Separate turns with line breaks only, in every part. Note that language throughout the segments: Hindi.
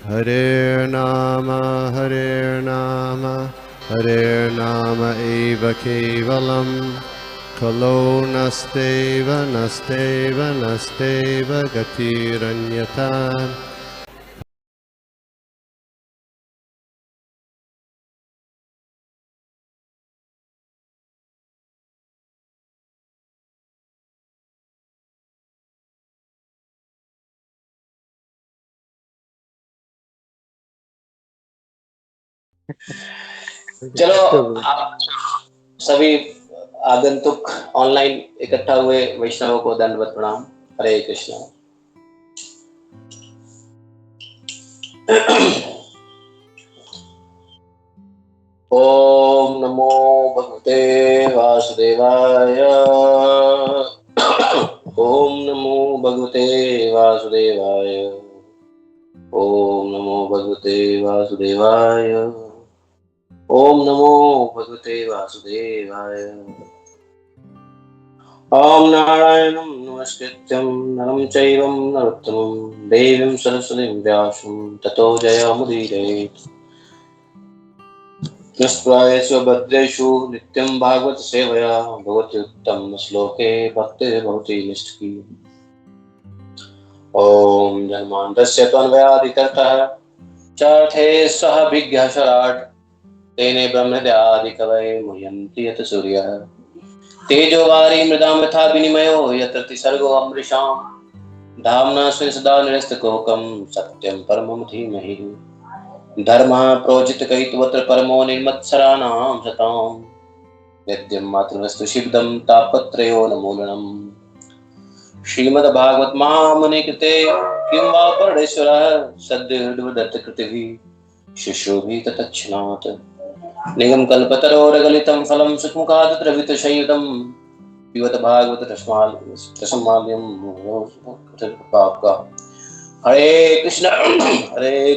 Hare Nama Hare Nama eva kevalam Kalo nasteva nasteva nasteva gatiranyata.
चलो आप सभी आगंतुक ऑनलाइन इकट्ठा हुए वैष्णवों को दंडवत प्रणाम। हरे कृष्ण। ओम नमो भगवते वासुदेवाय। ओम नमो भगवते वासुदेवाय। ओम नमो भगवते वासुदेवाय। ओम नमो भगवते वासुदेवाय। ओम नारायणं नमस्कृत्यं नरं चैव नरोत्तमं देवीं सरस्वतीं व्यासं ततो जयमुदीरयेत्। निष्प्रायेषु भद्रेषु नित्यं भागवत सेवया भगवति उत्तम श्लोके भक्तिर्भवति निष्ठिकी। ओम जन्मान्तस्य त्वन्वयादितरतः चार्थे सह विघ्नशराट् तेने ब्रह्महृदादिकवये मुह्यन्ति यत् सूर्यः तेजोवारी मृदां यथा विनिमयो यत्र त्रिसर्गो अमृषां धाम्ना स्वेन सदा निरस्तकुहकं सत्यं परमं धीमहि। धर्मः प्रोजितकैतवत्र परमो निर्मत्सराणां शतां नित्यं मातृवस्तु शिवदं तापत्रयो नमूलनम्। श्रीमद्भागवत महामुनि कृते किं वा परमेश्वरः सद्योर्दत्त कृतिभिः शिशुभिः ततच्छृणोत्। निगम कल्पतरोर्गलितं फलं सुखमुखात् द्रवितशयितं पिबत भागवत रसमाल्यं पापका। हरे कृष्ण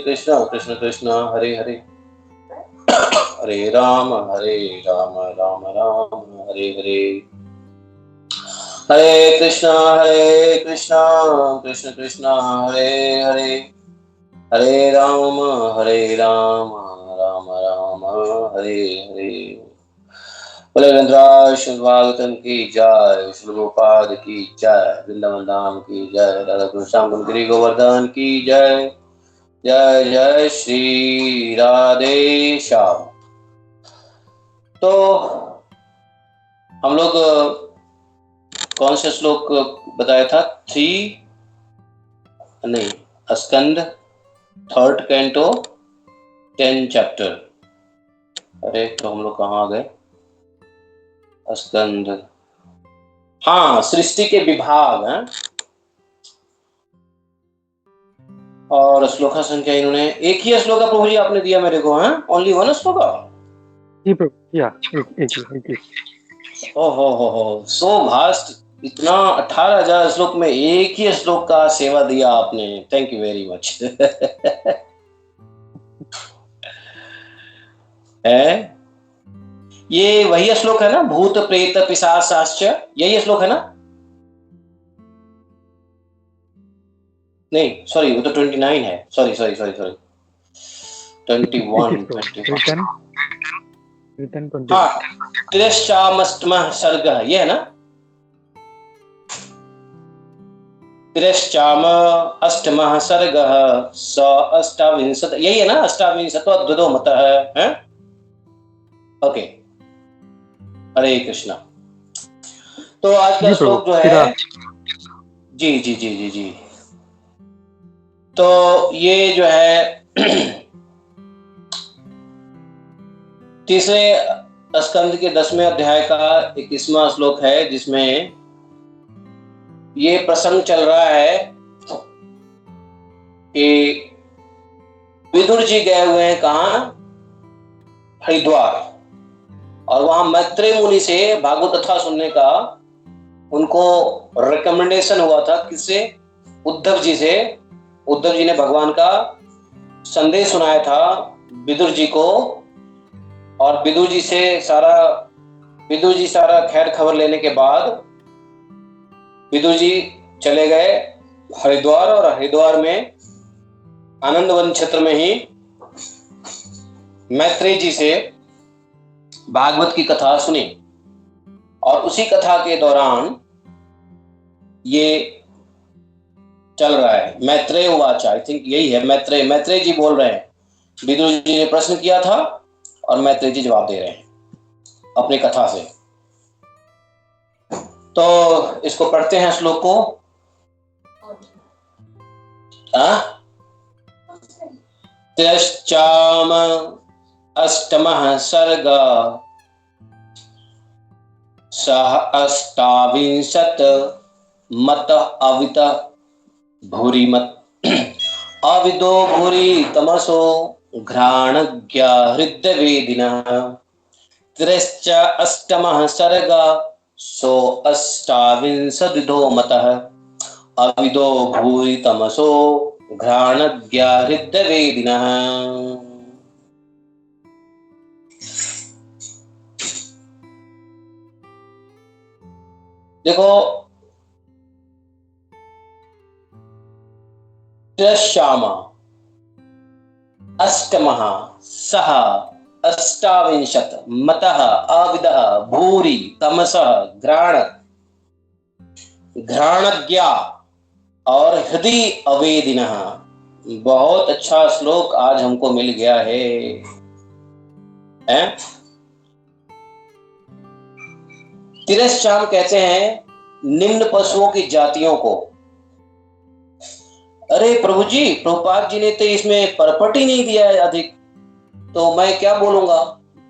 कृष्ण कृष्ण हरे हरे हरे राम राम राम हरे हरे। हरे कृष्ण कृष्ण कृष्ण हरे हरे हरे राम राम राम हरे हरे। बोले वृंदावन भागवतम की जय, श्री गोपाद की जय, वृंदावन धाम की जय, राधा कृष्ण गिरी गोवर्धन की जय। जय जय श्री राधे श्याम। तो हम लोग कौन सा श्लोक बताया था? स्कंद थर्ड कैंटो 10 चैप्टर। अरे तो हम लोग कहाँ आ गए? स्कंद, हाँ, सृष्टि के विभाग हैं। और श्लोका संख्या इन्होंने एक ही श्लोका प्रभु जी आपने दिया मेरे को, हैं? Only one shloka?
जी प्रभु, या एक।
ओहो सो भास्ट, इतना 18,000 श्लोक में एक ही श्लोक का सेवा दिया आपने। Thank you very much. है ये वही श्लोक है ना? भूत प्रेत पिशाचाश्च, यही श्लोक है ना? नहीं सॉरी, वो तो 29 है। सॉरी 21 हाँ, तिरश्चामष्टमः सर्गः, ये है ना? तिरश्चाम अष्टमः सर्गः स अष्टाविंशत, यही है ना? अष्टाविंशतो द्वदो मतः है। ओके, हरे कृष्णा। तो आज का श्लोक जो है, जी जी जी जी जी, तो ये जो है तीसरे स्कंद के 10वें अध्याय का 21वां श्लोक है, जिसमें ये प्रसंग चल रहा है कि विदुर जी गए हुए हैं कहाँ? हरिद्वार, और वहां मैत्रेय मुनि से भागवत कथा सुनने का उनको रिकमेंडेशन हुआ था। किससे? उद्धव जी से। उद्धव जी ने भगवान का संदेश सुनाया था विदुर जी को, और विदुर जी सारा खैर खबर लेने के बाद विदुर जी चले गए हरिद्वार, और हरिद्वार में आनंदवन क्षेत्र में ही मैत्रेय जी से भागवत की कथा सुनी और उसी कथा के दौरान ये चल रहा है। मैत्रेय उवाच, आई थिंक यही है, मैत्रेय जी बोल रहे हैं। विदुर जी ने प्रश्न किया था और मैत्रेय जी जवाब दे रहे हैं अपनी कथा से। तो इसको पढ़ते हैं श्लोक को। तिरश्चाम अष्टमः सर्ग सह अष्टाविंशत् मत अवित भूरिमत अविदो भूरि तमसो घ्राणज्ञा हृदयवेदिनः तिरश्च अष्टमः सर्ग सो अष्टाविंशद्विधो मतः अविदो भूरि तमसो घ्राणज्ञा हृदयवेदिनः। देखो, तिरश्चामा अष्टमः सह अष्टाविंशत् मतः अविदः भूरि तमसः घ्राणज्ञा और हृदय अवेदिनः। बहुत अच्छा श्लोक आज हमको मिल गया है, हैं? तिरश्चाम कहते हैं निम्न पशुओं की जातियों को। अरे प्रभु जी, प्रभुपाद जी ने तो इसमें परपट ही नहीं दिया है अधिक, तो मैं क्या बोलूंगा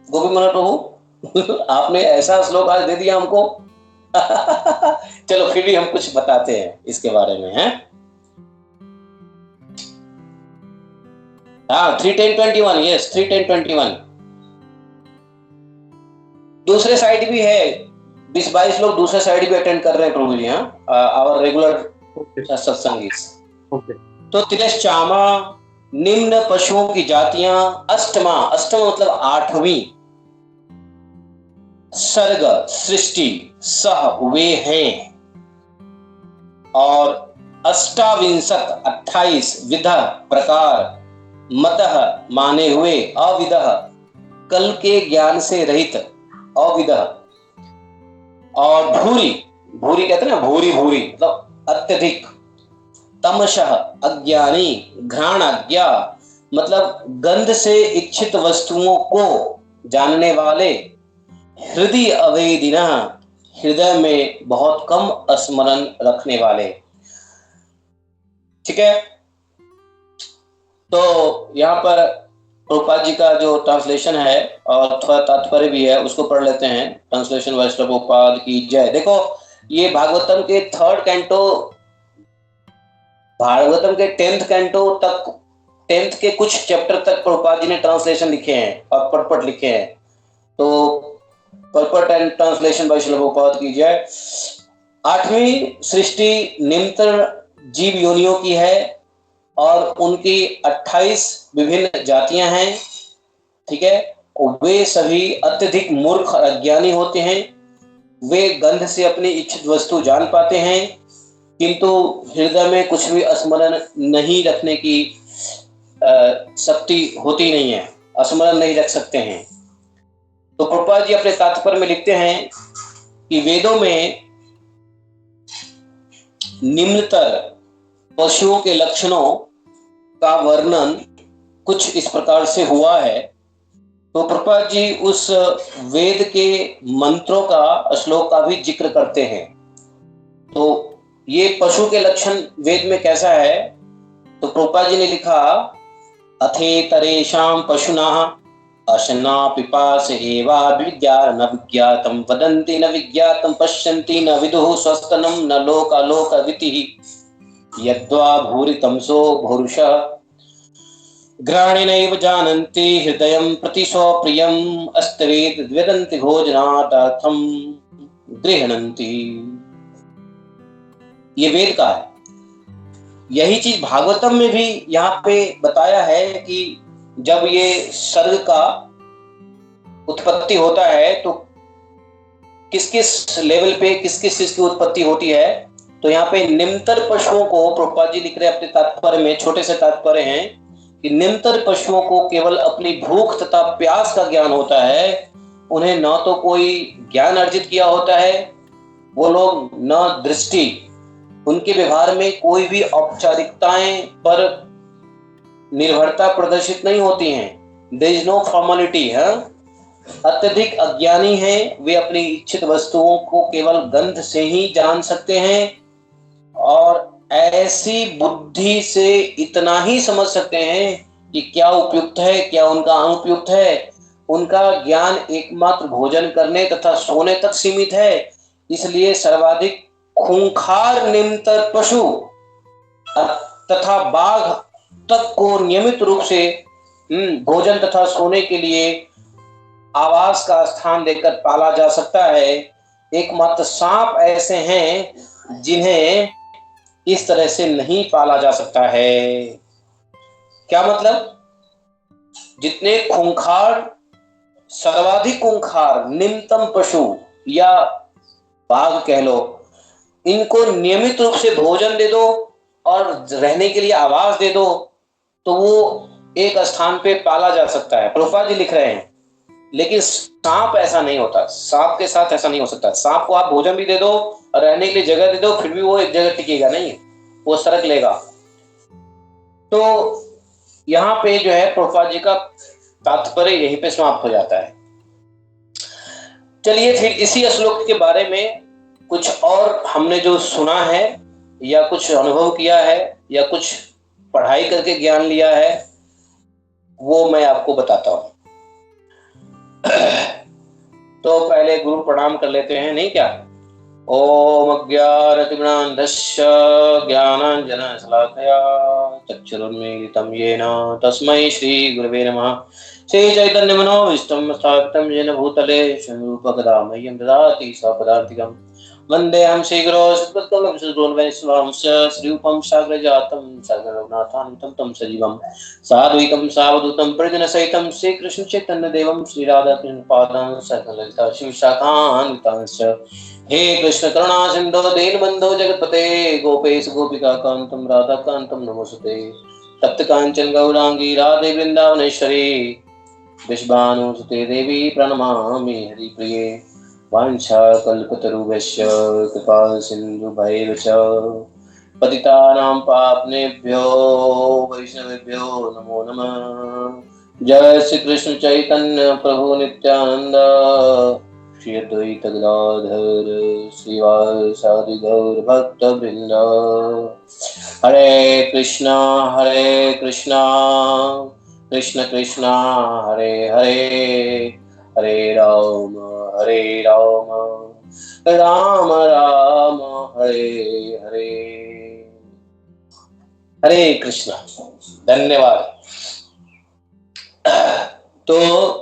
गोपी मनोहर प्रभु। आपने ऐसा श्लोक आज दे दिया हमको। चलो फिर भी हम कुछ बताते हैं इसके बारे में, हैं? हाँ, 3:10:21, यस 3:10:21। दूसरे साइड भी है, 20-22 लोग दूसरे साइड भी अटेंड कर रहे हैं प्रभु जी। हाँ, आवर रेगुलर सत्संगी। तो तिरश्चामा निम्न पशुओं की जातियां, अष्टमा, अष्टम मतलब 8वीं, सर्ग सृष्टि सह वे हैं, और अष्टाविंशत 28 विध प्रकार, मतः माने हुए, अविदः कल के ज्ञान से रहित, अविदः, और भूरि, भूरि कहते हैं ना, भूरि भूरि मतलब अत्यधिक, तमशः अज्ञानी, घ्राणज्ञा मतलब गंध से इच्छित वस्तुओं को जानने वाले, हृदय अवेदिना हृदय में बहुत कम स्मरण रखने वाले। ठीक है, तो यहाँ पर प्रभुपाद जी का जो ट्रांसलेशन है और थोड़ा तात्पर्य भी है, उसको पढ़ लेते हैं। ट्रांसलेशन वैष्णव प्रभुपाद की जय। देखो, ये भागवतम के 3rd कैंटो, भागवतम के 10th कैंटो तक, 10th के कुछ चैप्टर तक प्रभुपाद जी ने ट्रांसलेशन लिखे हैं और परपट लिखे हैं। तो purport and translation bye Srila Prabhupada की जय। 8वीं सृष्टि निम्नतर जीव योनियों की है और उनकी 28 विभिन्न जातियां हैं। ठीक है, वे सभी अत्यधिक मूर्ख और अज्ञानी होते हैं। वे गंध से अपनी इच्छित वस्तु जान पाते हैं, किंतु हृदय में कुछ भी स्मरण नहीं रखने की शक्ति होती नहीं है, स्मरण नहीं रख सकते हैं। तो प्रभुपाद जी अपने तात्पर्य में लिखते हैं कि वेदों में निम्नतर पशुओं के लक्षणों का वर्णन कुछ इस प्रकार से हुआ है। तो प्रभुपाद जी उस वेद के मंत्रों का, श्लोक का भी जिक्र करते हैं। तो ये पशु के लक्षण वेद में कैसा है, तो प्रभुपाद जी ने लिखा, अथेतरेषां पशुनाः अशना पिपास एवा विज्ञान न विज्ञातम वदन्ति न विज्ञातम पश्यन्ति न विदुः स्वस्तनम न लोकालोकवितिः यद्वा भूरि तमसो भूरुषः घ्राणेनैव जानन्ति हृदयं प्रति स्वप्रियम् अस्तवेद वेदन्ति भोजनार्थं गृह्णन्ति। ये वेद का है। यही चीज भागवतम में भी यहाँ पे बताया है कि जब ये सर्ग का उत्पत्ति होता है तो किस किस लेवल पे किस किस चीज की उत्पत्ति होती है। तो यहाँ पे निम्नतर पशुओं को प्रभुपाद जी लिख रहे हैं अपने तात्पर्य में, छोटे से तात्पर्य हैं कि निम्नतर पशुओं को केवल अपनी भूख तथा प्यास का ज्ञान होता है, उन्हें न तो कोई ज्ञान अर्जित किया होता है, वो लोग न दृष्टि, उनके व्यवहार में कोई भी औपचारिकताएं पर निर्भरता प्रदर्शित नहीं होती हैं। देयर इज नो फॉर्मेलिटी है। अत्यधिक अज्ञानी हैं, वे अपनी इच्छित वस्तुओं को केवल गंध से ही जान सकते हैं और ऐसी बुद्धि से इतना ही समझ सकते हैं कि क्या उपयुक्त है, क्या उनका अनुपयुक्त है। उनका ज्ञान एकमात्र भोजन करने तथा सोने तक सीमित है। इसलिए सर्वाधिक खूंखार निम्नतर पशु तथा बाघ तक को नियमित रूप से भोजन तथा सोने के लिए आवास का स्थान देकर पाला जा सकता है। एकमात्र सांप ऐसे हैं जिन्हें इस तरह से नहीं पाला जा सकता है। क्या मतलब? जितने खूंखार, सर्वाधिक खूंखार निम्नतम पशु या बाघ कह लो, इनको नियमित रूप से भोजन दे दो और रहने के लिए आवास दे दो तो वो एक स्थान पे पाला जा सकता है। प्रभुपाद जी लिख रहे हैं। लेकिन सांप ऐसा नहीं होता, सांप के साथ ऐसा नहीं हो सकता। सांप को आप भोजन भी दे दो और रहने के लिए जगह दे दो, फिर भी वो एक जगह टिकेगा नहीं, वो सरक लेगा। तो यहाँ पे जो है प्रभुपाद जी का तात्पर्य यहीं पे समाप्त हो जाता है। चलिए फिर इसी श्लोक के बारे में कुछ और हमने जो सुना है या कुछ अनुभव किया है या कुछ पढ़ाई करके ज्ञान लिया है वो मैं आपको बताता हूं। तो पहले गुरु प्रणाम कर लेते हैं, नहीं क्या? ओम अज्ञानतिमिरान्धस्य ज्ञानाञ्जनशलाकया चक्षुरुन्मीलितं येन तस्मै श्री गुरवे नमः। श्री चैतन्य मनोभीष्टं स्थापितं येन भूतले स्वयं मह्यं ददाति स्वपदान्तिकम्। वन्देऽहं श्रीगुरो श्रीरूपं साग्रजातं सागरनाथान्वितं तं सजीवं साद्वैतं सावधूतं परिजनसहितं श्रीकृष्ण चैतन्यदेवं श्रीराधाकृष्णपादान् सकललिता शिवशाखान्वितांश्च। हे कृष्ण करुणा सिंधु दीनबंधो जगतपते गोपेश गोपिका कांतम राधा कांतम नमोस्तुते। तप्त कांचन गौरांगी राधे वृंदावनेश्वरी विश्वानुसुते देवी प्रणमामि हरिप्रिये। वाञ्छा कल्पतरुभ्यश्च कृपा सिन्धुभैव च पतितानां पावनेभ्यो वैष्णवेभ्यो नमो नमः। जय श्री कृष्ण चैतन्य प्रभु नित्यानंद श्री अद्वैत गदाधर श्रीवासादि गौर भक्त वृंद। हरे कृष्णा कृष्ण कृष्णा हरे हरे, हरे राम राम राम हरे हरे। हरे कृष्णा। धन्यवाद। तो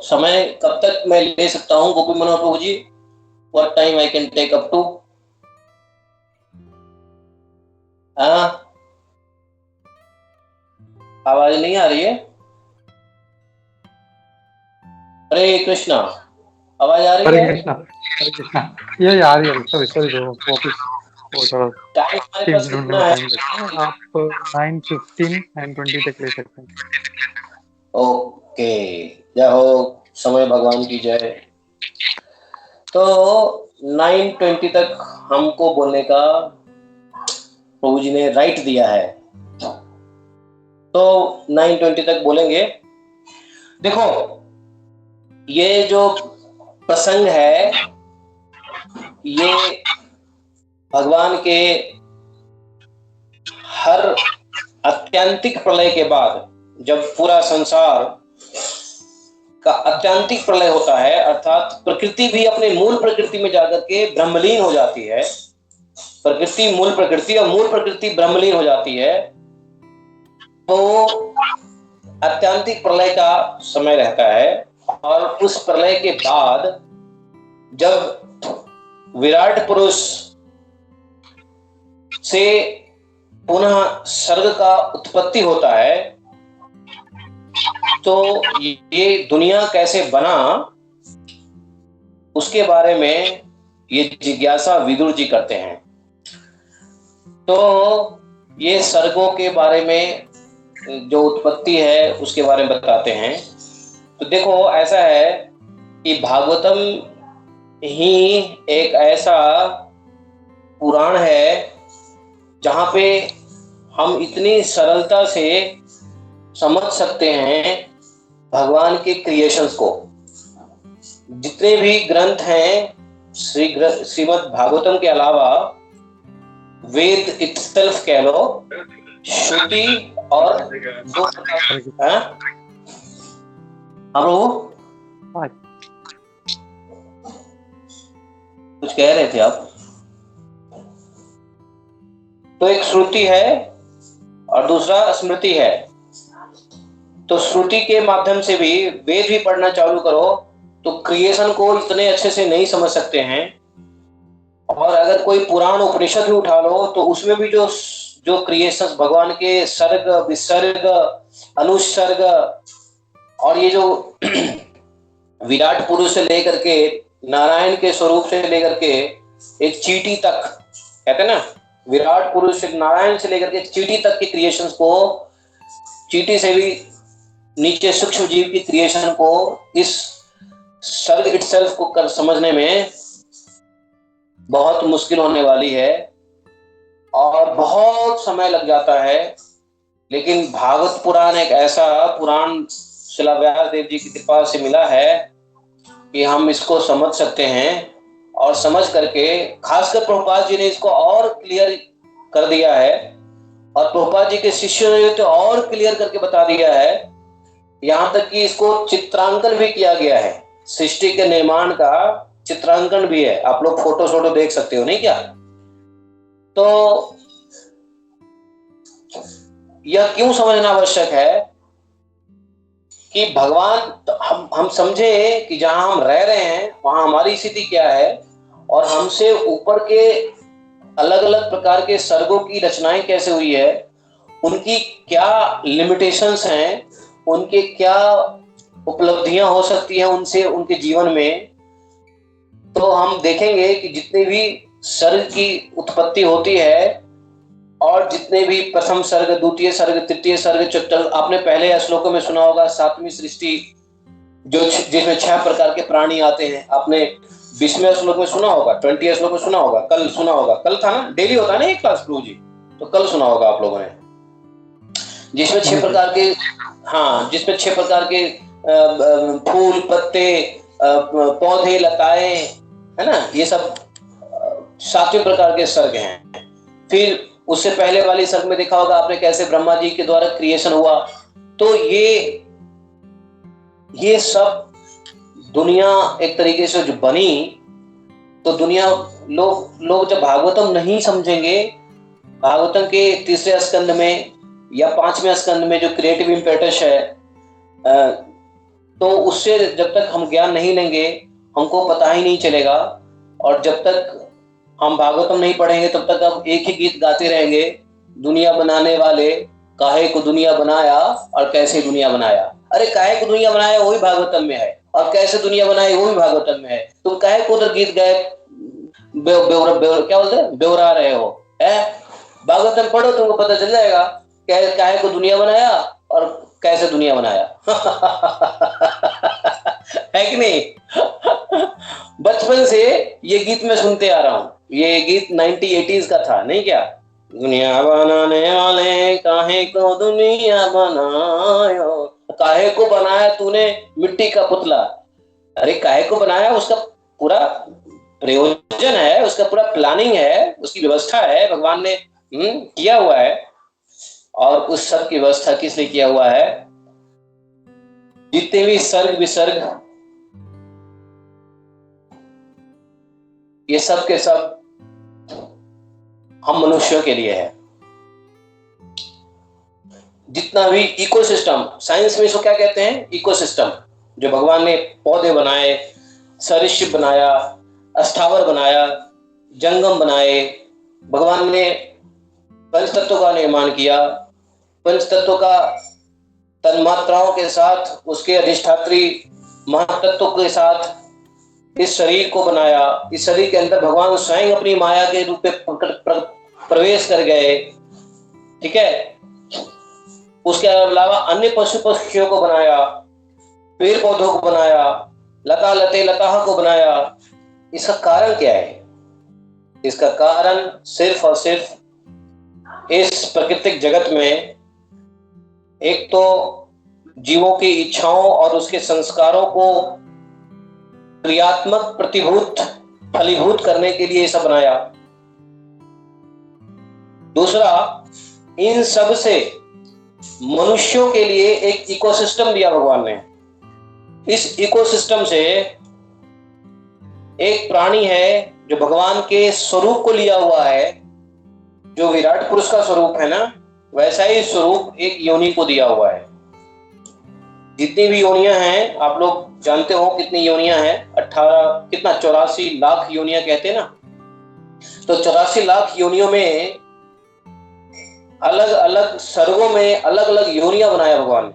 समय कब तक मैं ले सकता हूँ गोपी मनोहर प्रभु जी? What time I can take up to? आवाज नहीं आ रही है? हरे कृष्णा, आवाज आ रही है?
हरे कृष्णा ये आ रही है। सॉरी वो थोड़ा टीम ढूंढने में टाइम लगता है। आप 9:15 9:20 तक ले सकते हैं।
ओके, जय हो समय भगवान की जय। तो 9:20 तक हमको बोलने का प्रभु जी ने राइट दिया है, तो 9:20 तक बोलेंगे। देखो ये जो प्रसंग है ये भगवान के हर अत्यंतिक प्रलय के बाद, जब पूरा संसार का अत्यंतिक प्रलय होता है, अर्थात प्रकृति भी अपने मूल प्रकृति में जाकर के ब्रह्मलीन हो जाती है। प्रकृति मूल प्रकृति और मूल प्रकृति ब्रह्मलीन हो जाती है, तो अत्यंतिक प्रलय का समय रहता है। और उस प्रलय के बाद जब विराट पुरुष से पुनः सर्ग का उत्पत्ति होता है, तो ये दुनिया कैसे बना उसके बारे में ये जिज्ञासा विदुर जी करते हैं। तो ये सर्गों के बारे में जो उत्पत्ति है उसके बारे में बताते हैं। तो देखो ऐसा है कि भागवतम ही एक ऐसा पुराण है जहाँ पे हम इतनी सरलता से समझ सकते हैं भगवान के क्रिएशंस को। जितने भी ग्रंथ हैं श्रीमद् भागवतम के अलावा वेद इटसेल्फ कह लो, श्रुति और दो कुछ कह रहे थे आप। तो एक श्रुति है और दूसरा स्मृति है। तो श्रुति के माध्यम से भी वेद भी पढ़ना चालू करो तो क्रिएशन को इतने अच्छे से नहीं समझ सकते हैं। और अगर कोई पुराण उपनिषद भी उठा लो तो उसमें भी जो क्रिएशन भगवान के सर्ग विसर्ग अनुसर्ग और ये जो विराट पुरुष से लेकर के नारायण के स्वरूप से लेकर के एक चींटी तक, कहते हैं ना विराट पुरुष से नारायण से लेकर के चींटी तक के क्रिएशंस को, चींटी से भी नीचे सूक्ष्म जीव की क्रिएशन को इस सर्ग इटसेल्फ को कर समझने में बहुत मुश्किल होने वाली है और बहुत समय लग जाता है। लेकिन भागवत पुराण एक ऐसा पुराण शिला व्यास देव जी की कृपा से मिला है कि हम इसको समझ सकते हैं और समझ करके खासकर प्रभुपाद जी ने इसको और क्लियर कर दिया है और प्रभुपाद जी के शिष्यों ने तो और क्लियर करके बता दिया है। यहाँ तक कि इसको चित्रांकन भी किया गया है, सृष्टि के निर्माण का चित्रांकन भी है। आप लोग फोटो देख सकते हो, नहीं क्या? तो यह क्यों समझना आवश्यक है कि भगवान हम समझे कि जहां हम रह रहे हैं वहां हमारी स्थिति क्या है और हमसे ऊपर के अलग अलग प्रकार के सर्गों की रचनाएं कैसे हुई है, उनकी क्या लिमिटेशंस हैं, उनके क्या उपलब्धियां हो सकती हैं उनसे उनके जीवन में। तो हम देखेंगे कि जितने भी सर्ग की उत्पत्ति होती है और जितने भी प्रथम सर्ग, द्वितीय सर्ग, तृतीय सर्ग, आपने पहले श्लोकों में सुना होगा सातवीं सृष्टि जो जिसमें 6 प्रकार के प्राणी आते हैं। आपने 20वें श्लोक में सुना होगा, 20वें श्लोक में सुना होगा, कल सुना होगा, कल था ना, डेली होता है ना एक क्लास गुरु जी, तो कल सुना होगा आप लोगों ने, जिसमें 6 प्रकार के, हाँ, जिसमें 6 प्रकार के फूल, पत्ते, पौधे, लताएं, है ना, ये सब 7वें प्रकार के सर्ग हैं। फिर उससे पहले वाली सर्ग में देखा होगा आपने कैसे ब्रह्मा जी के द्वारा क्रिएशन हुआ। तो ये सब दुनिया एक तरीके से जो बनी, तो दुनिया लोग जब भागवतम नहीं समझेंगे, भागवतम के 3रे स्कंद में या 5वें स्कंद में जो क्रिएटिव इम्पेटस है, तो उससे जब तक हम ज्ञान नहीं लेंगे हमको पता ही नहीं चलेगा। और जब तक हम भागवतम नहीं पढ़ेंगे तब तक हम एक ही गीत गाते रहेंगे, दुनिया बनाने वाले काहे को दुनिया बनाया और कैसे दुनिया बनाया। अरे काहे को दुनिया बनाया वही भागवतम में है और कैसे दुनिया बनाई वो भी भागवतम में है। तुम काहे को उधर गीत गाए क्या बोलते हैं, बेवरा रहे हो, है? भागवतम पढ़ो तुमको पता चल जाएगा काहे को दुनिया बनाया और कैसे दुनिया बनाया। है कि नहीं? बचपन से ये गीत मैं सुनते आ रहा हूँ। ये गीत 1980s का था, नहीं क्या? दुनिया बनाने वाले काहे को दुनिया बनायो, काहे को बनाया तूने मिट्टी का पुतला। अरे काहे को बनाया, उसका पूरा प्रयोजन है, उसका पूरा प्लानिंग है, उसकी व्यवस्था है, भगवान ने किया हुआ है। और उस सब की व्यवस्था किस लिए किया हुआ है? जितने भी सर्ग विसर्ग, ये सब के सब हम मनुष्यों के लिए है। जितना भी इकोसिस्टम, साइंस में इसको क्या कहते हैं? इकोसिस्टम। जो भगवान ने पौधे बनाए, सरीसृप बनाया, अस्थावर बनाया, जंगम बनाए, भगवान ने पंचतत्व का निर्माण किया, पंचतत्व का तन्मात्राओं के साथ, उसके अधिष्ठात्री महातत्व के साथ इस शरीर को बनाया। इस शरीर के अंदर भगवान स्वयं अपनी माया के रूप में प्रवेश कर गए, ठीक है? उसके अलावा अन्य पशु पक्षियों को बनाया, पेड़ पौधों को बनाया, लता लते लताह को बनाया। इसका कारण क्या है? इसका कारण सिर्फ और सिर्फ इस प्राकृतिक जगत में एक तो जीवों की इच्छाओं और उसके संस्कारों को क्रियात्मक प्रतिभूत फलीभूत करने के लिए सब बनाया। दूसरा, इन सब से मनुष्यों के लिए एक इकोसिस्टम दिया भगवान ने। इस इकोसिस्टम से एक प्राणी है जो भगवान के स्वरूप को लिया हुआ है, जो विराट पुरुष का स्वरूप है ना, वैसा ही स्वरूप एक योनि को दिया हुआ है। जितनी भी योनियां हैं, आप लोग जानते हो कितनी योनियां हैं, 84 लाख योनियां कहते हैं ना। तो 84 लाख योनियों में अलग अलग सर्गों में अलग अलग योनियां बनाया भगवान ने,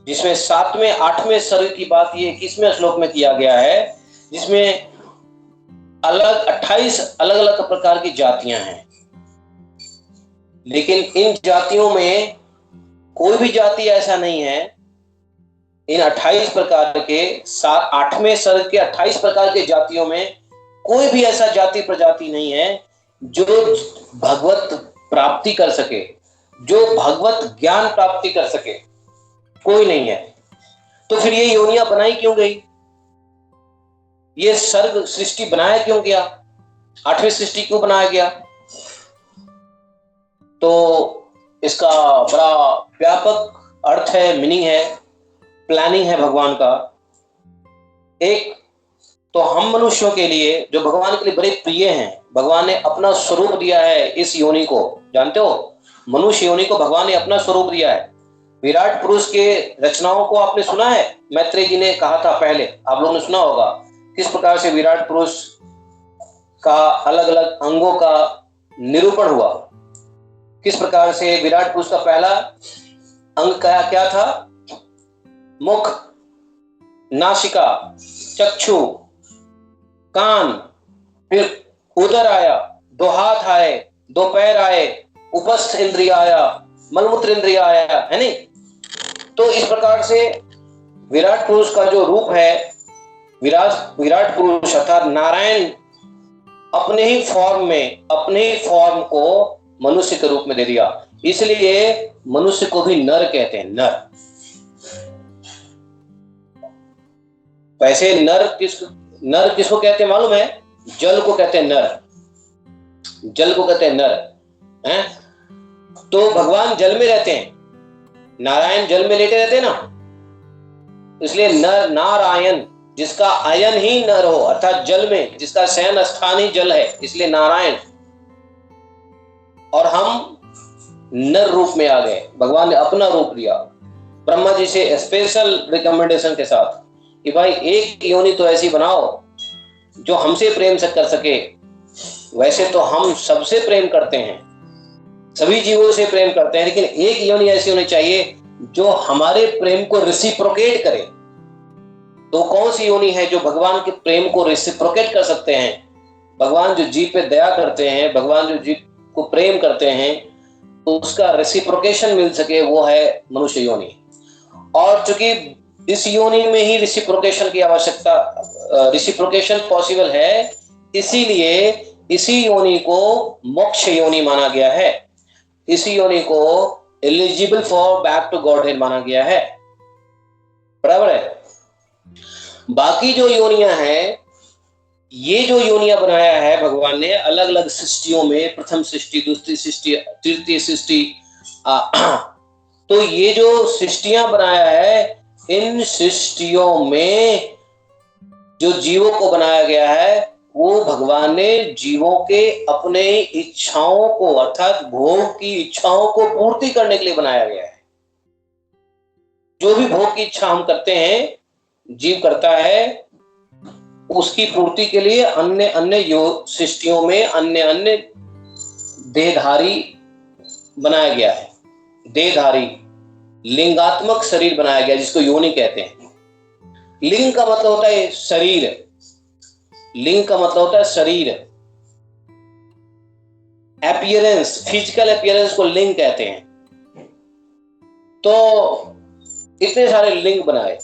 जिसमें 7वें 8वें सर्ग की बात ये 21वें श्लोक में किया गया है, जिसमें 28 अलग अलग प्रकार की जातियां हैं। लेकिन इन जातियों में कोई भी जाति ऐसा नहीं है, इन 28 प्रकार के 8वें सर्ग के 28 प्रकार के जातियों में कोई भी ऐसा जाति प्रजाति नहीं है जो भगवत प्राप्ति कर सके, जो भगवत ज्ञान प्राप्ति कर सके, कोई नहीं है। तो फिर ये योनियां बनाई क्यों गई? ये सर्ग सृष्टि बनाया क्यों गया? 8वीं सृष्टि क्यों बनाया गया? तो इसका बड़ा व्यापक अर्थ है, मीनिंग है, प्लानिंग है भगवान का। एक तो हम मनुष्यों के लिए जो भगवान के लिए बड़े प्रिय हैं, भगवान ने अपना स्वरूप दिया है इस योनि को। जानते हो, मनुष्य योनि को भगवान ने अपना स्वरूप दिया है। विराट पुरुष के रचनाओं को आपने सुना है? मैत्रेय जी ने कहा था पहले, आप लोगों ने सुना होगा किस प्रकार से विराट पुरुष का अलग अलग अंगों का निरूपण हुआ। किस प्रकार से विराट पुरुष का पहला अंग क्या था? मुख, नासिका, चक्षु, कान, फिर उदर आया, 2 हाथ आए, 2 पैर आए, उपस्थ इंद्रिय आया, मलमूत्र इंद्रिय आया, है नहीं? तो इस प्रकार से विराट पुरुष का जो रूप है, विराट पुरुष अर्थात नारायण अपने ही फॉर्म को मनुष्य के रूप में दे दिया। इसलिए मनुष्य को भी नर कहते हैं, नर। वैसे नर किसको कहते हैं मालूम है? जल को कहते हैं नर, जल को कहते हैं नर, हैं? तो भगवान जल में रहते हैं, नारायण जल में लेटे रहते हैं ना, इसलिए नर नारायण, जिसका अयन ही नर हो अर्थात जल में, जिसका शयन स्थान ही जल है, इसलिए नारायण। और हम नर रूप में आ गए, भगवान ने अपना रूप लिया ब्रह्मा जी से स्पेशल रिकमेंडेशन के साथ कि भाई एक योनि तो ऐसी बनाओ जो हमसे प्रेम से कर सके। वैसे तो हम सबसे प्रेम करते हैं, सभी जीवों से प्रेम करते हैं, लेकिन एक योनि ऐसी होनी चाहिए जो हमारे प्रेम को रिसिप्रोकेट करे। तो कौन सी योनि है जो भगवान के प्रेम को रिसिप्रोकेट कर सकते हैं? भगवान जो जीव पे दया करते हैं, भगवान जो जीव को प्रेम करते हैं, तो उसका रेसिप्रोकेशन मिल सके, वो है मनुष्य योनि। और चूंकि इस योनि में ही रेसिप्रोकेशन की आवश्यकता, रेसिप्रोकेशन पॉसिबल है, इसीलिए इसी योनि को मोक्ष योनि माना गया है, इसी योनि को eligible for back to godhead माना गया है। बराबर है? बाकी जो योनियां हैं, ये जो योनियां बनाया है भगवान ने अलग अलग सृष्टियों में, प्रथम सृष्टि, दूसरी सृष्टि, तृतीय सृष्टि, तो ये जो सृष्टियां बनाया है, इन सृष्टियों में जो जीवों को बनाया गया है, वो भगवान ने जीवों के अपने इच्छाओं को अर्थात भोग की इच्छाओं को पूर्ति करने के लिए बनाया गया है। जो भी भोग की इच्छा हम करते हैं, जीव करता है, उसकी पूर्ति के लिए अन्य अन्य सृष्टियों में अन्य अन्य देहधारी बनाया गया है। देहधारी लिंगात्मक शरीर बनाया गया, जिसको योनि कहते हैं। लिंग का मतलब होता है शरीर, लिंग का मतलब होता है शरीर, अपीयरेंस, फिजिकल अपीयरेंस को लिंग कहते हैं। तो इतने सारे लिंग बनाए।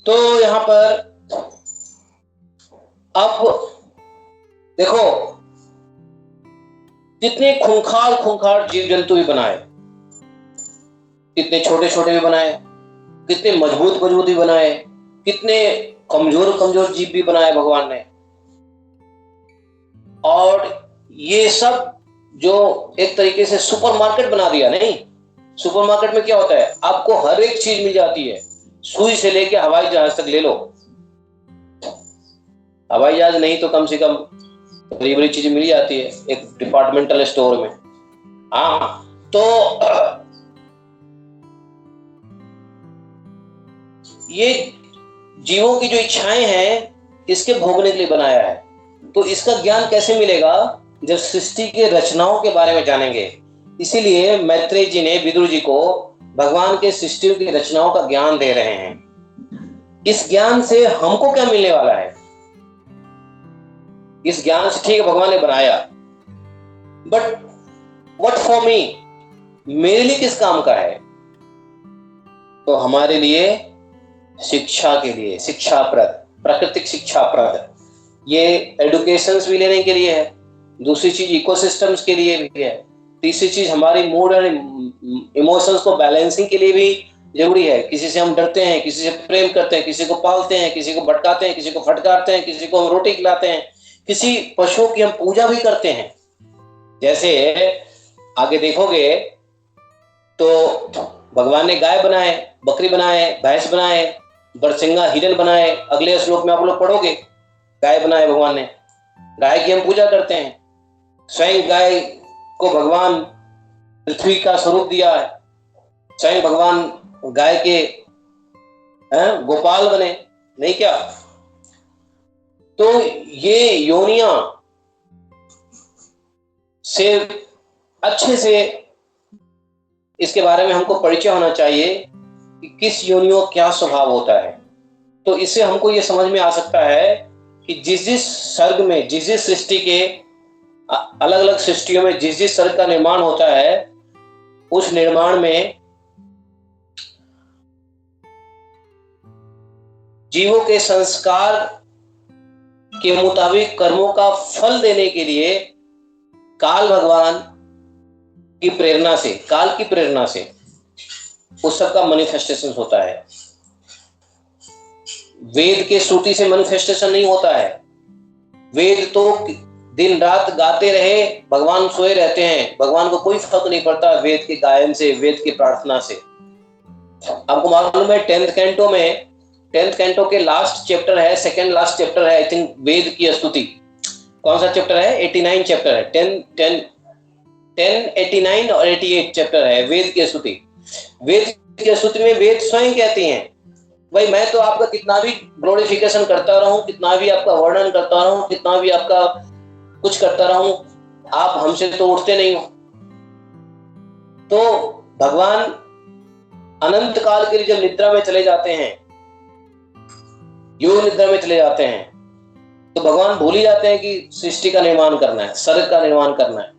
तो यहां पर अब देखो कितने खूंखार जीव जंतु भी बनाए, कितने छोटे छोटे भी बनाए, कितने मजबूत भी बनाए, कितने कमजोर जीव भी बनाए भगवान ने। और ये सब जो एक तरीके से सुपरमार्केट बना दिया। नहीं, सुपरमार्केट में क्या होता है, आपको हर एक चीज मिल जाती है, सुई से लेके हवाई जहाज तक ले लो। हवाई जहाज नहीं तो कम से कम बड़ी बड़ी चीजें मिल जाती है एक डिपार्टमेंटल स्टोर में। हाँ, तो ये जीवों की जो इच्छाएं हैं इसके भोगने के लिए बनाया है। तो इसका ज्ञान कैसे मिलेगा, जब सृष्टि के रचनाओं के बारे में जानेंगे। इसीलिए मैत्रेय जी ने विदुर जी को भगवान के सृष्टि की रचनाओं का ज्ञान दे रहे हैं। इस ज्ञान से हमको क्या मिलने वाला है? इस ज्ञान से ठीक है भगवान ने बनाया, बट व्हाट फॉर मी, मेरे लिए किस काम का है? तो हमारे लिए शिक्षा के लिए, शिक्षाप्रद, प्राकृतिक शिक्षाप्रद, ये एडुकेशंस भी लेने के लिए है। दूसरी चीज इकोसिस्टम्स के लिए भी है। तीसरी चीज हमारी मूड और इमोशंस को बैलेंसिंग के लिए भी जरूरी है। किसी से हम डरते हैं, किसी से प्रेम करते हैं, किसी को पालते हैं, किसी को भटकाते हैं, किसी को फटकारते हैं, किसी को हम रोटी खिलाते हैं, किसी पशुओं की हम पूजा भी करते हैं। जैसे आगे देखोगे तो भगवान ने गाय बनाए, बकरी बनाए, भैंस बनाए, बरसिंगा हिरन बनाए। अगले श्लोक में आप लोग पढ़ोगे गाय बनाए भगवान ने, गाय की हम पूजा करते हैं। स्वयं गाय को भगवान पृथ्वी का स्वरूप दिया है, स्वयं भगवान गाय के गोपाल बने, नहीं क्या? तो ये योनियां से अच्छे से इसके बारे में हमको परिचय होना चाहिए कि किस योनियों का क्या स्वभाव होता है। तो इससे हमको ये समझ में आ सकता है कि जिस जिस सर्ग में, जिस जिस सृष्टि के अलग अलग सृष्टियों में जिस जिस सर्ग का निर्माण होता है, उस निर्माण में जीवों के संस्कार के मुताबिक कर्मों का फल देने के लिए काल भगवान की प्रेरणा से, काल की प्रेरणा से उस सब का मैनिफेस्टेशन होता है। वेद के श्रुति से मैनिफेस्टेशन नहीं होता है। वेद तो दिन रात गाते रहे, भगवान सोए रहते हैं, भगवान को कोई फर्क नहीं पड़ता वेद के गायन से, वेद की प्रार्थना से। आपको मालूम है 10th कैंटो में, 10th कैंटो के लास्ट चैप्टर है, सेकंड लास्ट चैप्टर है आई थिंक, वेद की स्तुति। कौन सा चैप्टर है? 89 चैप्टर है। 10, 89 और 88 चैप्टर है वेद की स्तुति। वेद की स्तुति में वेद स्वयं कहती हैं, भाई मैं तो आपका कितना भी ग्लोरिफिकेशन करता रहूं, कितना भी आपका वर्णन करता रहूं, कितना भी आपका कुछ करता रहूं, आप हमसे तो उठते नहीं हो। तो भगवान अनंत काल के लिए जब निद्रा में चले जाते हैं, योग निद्रा में चले जाते हैं, तो भगवान भूल ही जाते हैं कि सृष्टि का निर्माण करना है, सर्ग का निर्माण करना है।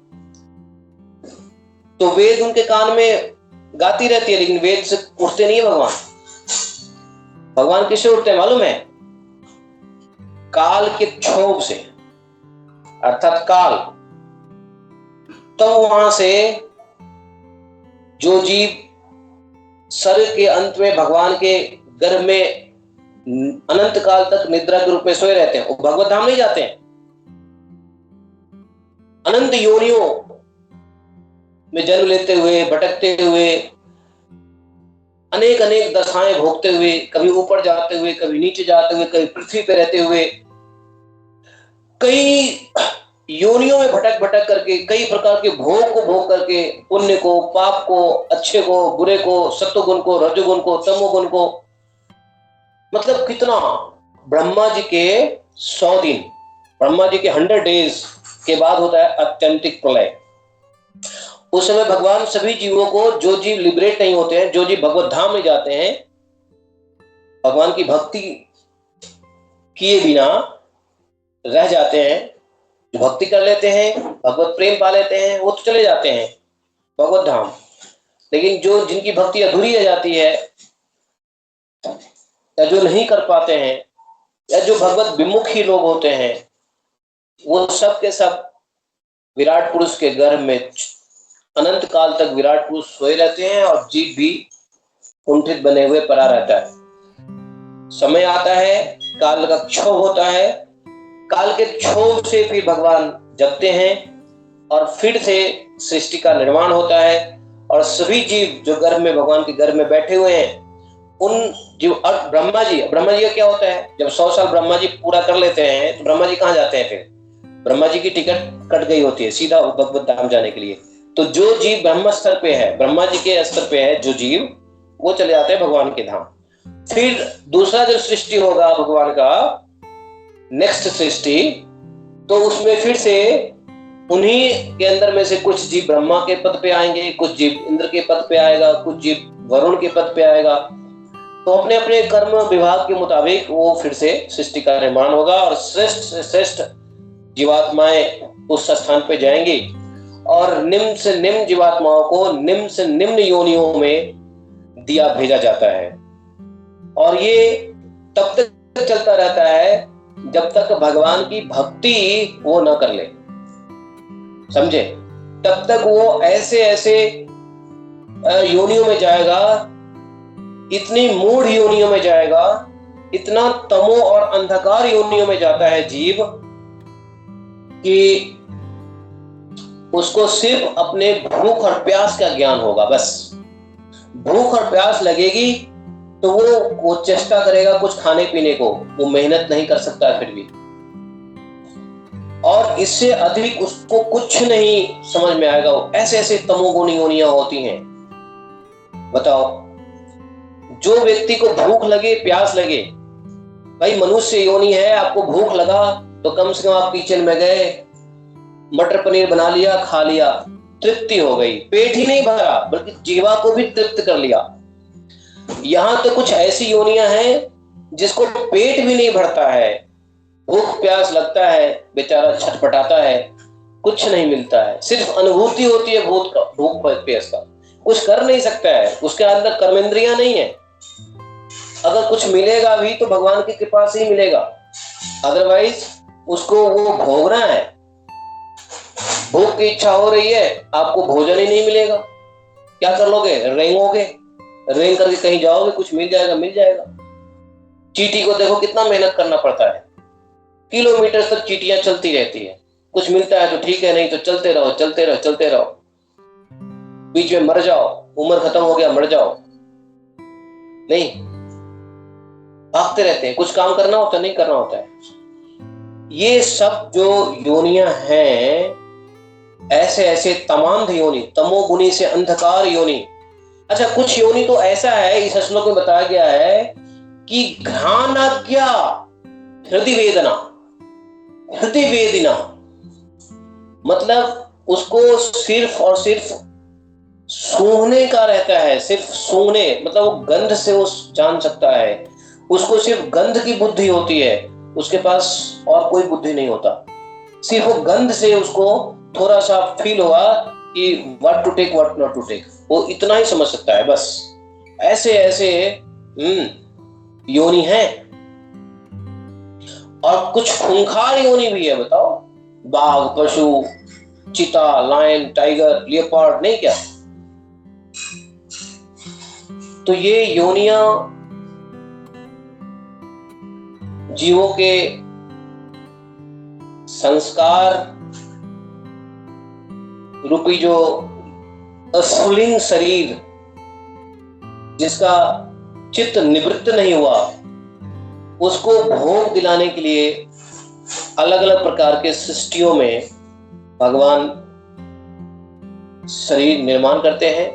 तो वेद उनके कान में गाती रहती है, लेकिन वेद से उठते नहीं है भगवान। भगवान किससे उठते हैं मालूम है? काल के क्षोभ से, अर्थात काल। तो वहां से जो जीव सर्ग के अंत में भगवान के गर्भ में अनंत काल तक निद्रा के रूप में सोए रहते हैं, वो भगवत धाम नहीं जाते हैं। अनंत योनियों में जन्म लेते हुए, भटकते हुए, अनेक अनेक दशाएं भोगते हुए, कभी ऊपर जाते हुए, कभी नीचे जाते हुए, कभी पृथ्वी पे रहते हुए, कई योनियों में भटक भटक करके, कई प्रकार के भोग को भोग करके, पुण्य को, पाप को, अच्छे को, बुरे को, सत्वगुण को, रजोगुण को, तमोगुण को, मतलब कितना। ब्रह्मा जी के 100 दिन, ब्रह्मा जी के 100 डेज के बाद होता है अत्यंतिक प्रलय। उस समय भगवान सभी जीवों को, जो जीव लिबरेट नहीं होते हैं, जो जीव भगवत धाम में जाते हैं, भगवान की भक्ति किए बिना रह जाते हैं, जो भक्ति कर लेते हैं, भगवत प्रेम पा लेते हैं, वो तो चले जाते हैं भगवत धाम। लेकिन जो जिनकी भक्ति अधूरी रह जाती है या जो नहीं कर पाते हैं या जो भगवत विमुखी लोग होते हैं, वो सब के सब विराट पुरुष के गर्भ में अनंत काल तक विराट पुरुष सोए रहते हैं और जीव भी कुंठित बने हुए पड़ा रहता है। समय आता है, काल का क्षोभ होता है, काल के क्षोभ से फिर भगवान जगते हैं और फिर से सृष्टि का निर्माण होता है और सभी जीव जो गर्भ में भगवान के गर्भ में बैठे हुए हैं, उन जीव और ब्रह्मा जी का क्या होता है, जब 100 साल ब्रह्मा जी पूरा कर लेते हैं तो ब्रह्मा जी कहाँ जाते हैं? फिर ब्रह्मा जी की टिकट कट गई होती है सीधा भगवत धाम जाने के लिए। तो जो जीव ब्रह्म स्तर पे है, ब्रह्मा जी के स्तर पे है जो जीव, वो चले जाते हैं भगवान के धाम। फिर दूसरा जो सृष्टि होगा भगवान का, नेक्स्ट सृष्टि, तो उसमें फिर से उन्हीं के अंदर में से कुछ जीव ब्रह्मा के पद पे आएंगे, कुछ जीव इंद्र के पद पे आएगा, कुछ जीव वरुण के पद पे आएगा। तो अपने अपने कर्म विभाग के मुताबिक वो फिर से सृष्टि का निर्माण होगा और श्रेष्ठ से श्रेष्ठ जीवात्माएं उस स्थान पे जाएंगी और निम्न से निम्न जीवात्माओं को निम्न से निम्न योनियों में दिया भेजा जाता है। और ये तब तक चलता रहता है जब तक भगवान की भक्ति वो न कर ले, समझे? तब तक वो ऐसे ऐसे योनियों में जाएगा, इतनी मूढ़ योनियों में जाएगा, इतना तमो और अंधकार योनियों में जाता है जीव कि उसको सिर्फ अपने भूख और प्यास का ज्ञान होगा। बस भूख और प्यास लगेगी तो वो चेष्टा करेगा कुछ खाने पीने को, वो मेहनत नहीं कर सकता है फिर भी, और इससे अधिक उसको कुछ नहीं समझ में आएगा। ऐसे ऐसे तमोगुणी योनियां होती हैं। बताओ, जो व्यक्ति को भूख लगे, प्यास लगे, भाई मनुष्य योनि है, आपको भूख लगा तो कम से कम आप किचन में गए, मटर पनीर बना लिया, खा लिया, तृप्ति हो गई, पेट ही नहीं भरा बल्कि जीवा को भी तृप्त कर लिया। यहां तो कुछ ऐसी योनियां हैं जिसको पेट भी नहीं भरता है, भूख प्यास लगता है, बेचारा छटपटाता है, कुछ नहीं मिलता है, सिर्फ अनुभूति होती है भूख प्यास का, कुछ कर नहीं सकता है, उसके अंदर कर्मेंद्रियां नहीं है। अगर कुछ मिलेगा भी तो भगवान की कृपा से ही मिलेगा, अदरवाइज उसको वो भोगना है। भूख की इच्छा हो रही है, आपको भोजन ही नहीं मिलेगा, क्या कर लोगे? रेंगोगे, रेंग करके कहीं जाओगे, कुछ मिल जाएगा, मिल जाएगा। चींटी को देखो कितना मेहनत करना पड़ता है, किलोमीटर तक चींटियां चलती रहती है, कुछ मिलता है तो ठीक है, नहीं तो चलते रहो चलते रहो चलते रहो, बीच में मर जाओ, उम्र खत्म हो गया, मर जाओ, नहीं, भागते रहते हैं, कुछ काम करना होता नहीं करना होता है। ये सब जो योनियां हैं, ऐसे ऐसे तमाम योनि, तमोगुणी से अंधकार योनि। अच्छा, कुछ योनि तो ऐसा है, इस श्लोक में बताया गया है कि घ्राणाज्ञा हृदय वेदना, हृदय वेदना मतलब उसको सिर्फ और सिर्फ सूंघने का रहता है, सिर्फ सूंघने, मतलब वो गंध से वो जान सकता है, उसको सिर्फ गंध की बुद्धि होती है, उसके पास और कोई बुद्धि नहीं होता, सिर्फ वो गंध से उसको थोड़ा सा फील हुआ कि what to take what not to take, वो इतना ही समझ सकता है बस। ऐसे ऐसे योनि है। और कुछ खूंखार योनि भी है, बताओ, बाघ, पशु, चीता, लायन, टाइगर, लियोपार्ड, नहीं क्या? तो ये योनियां जीवों के संस्कार रूपी जो अस्फुलिंग शरीर जिसका चित्त निवृत्त नहीं हुआ, उसको भोग दिलाने के लिए अलग अलग प्रकार के सृष्टियों में भगवान शरीर निर्माण करते हैं,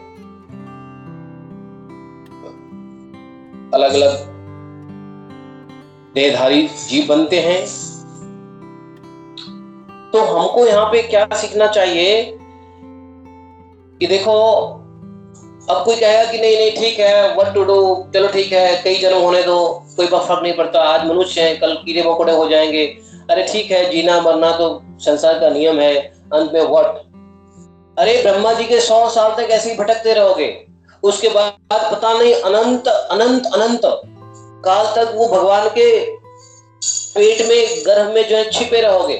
अलग अलग देहधारी जीव बनते हैं। तो हमको यहाँ पे क्या सीखना चाहिए कि देखो, अब कोई कहेगा कि नहीं नहीं ठीक है, व्हाट टू डू, चलो ठीक है, कई जन्म होने दो, कोई फर्क नहीं पड़ता, आज मनुष्य है, कल कीड़े मकोड़े हो जाएंगे, अरे ठीक है, जीना मरना तो संसार का नियम है, अंत में व्हाट। अरे ब्रह्मा जी के 100 साल तक ऐसे ही भटकते रहोगे, उसके बाद पता नहीं अनंत अनंत अनंत काल तक वो भगवान के पेट में, गर्भ में जो है छिपे रहोगे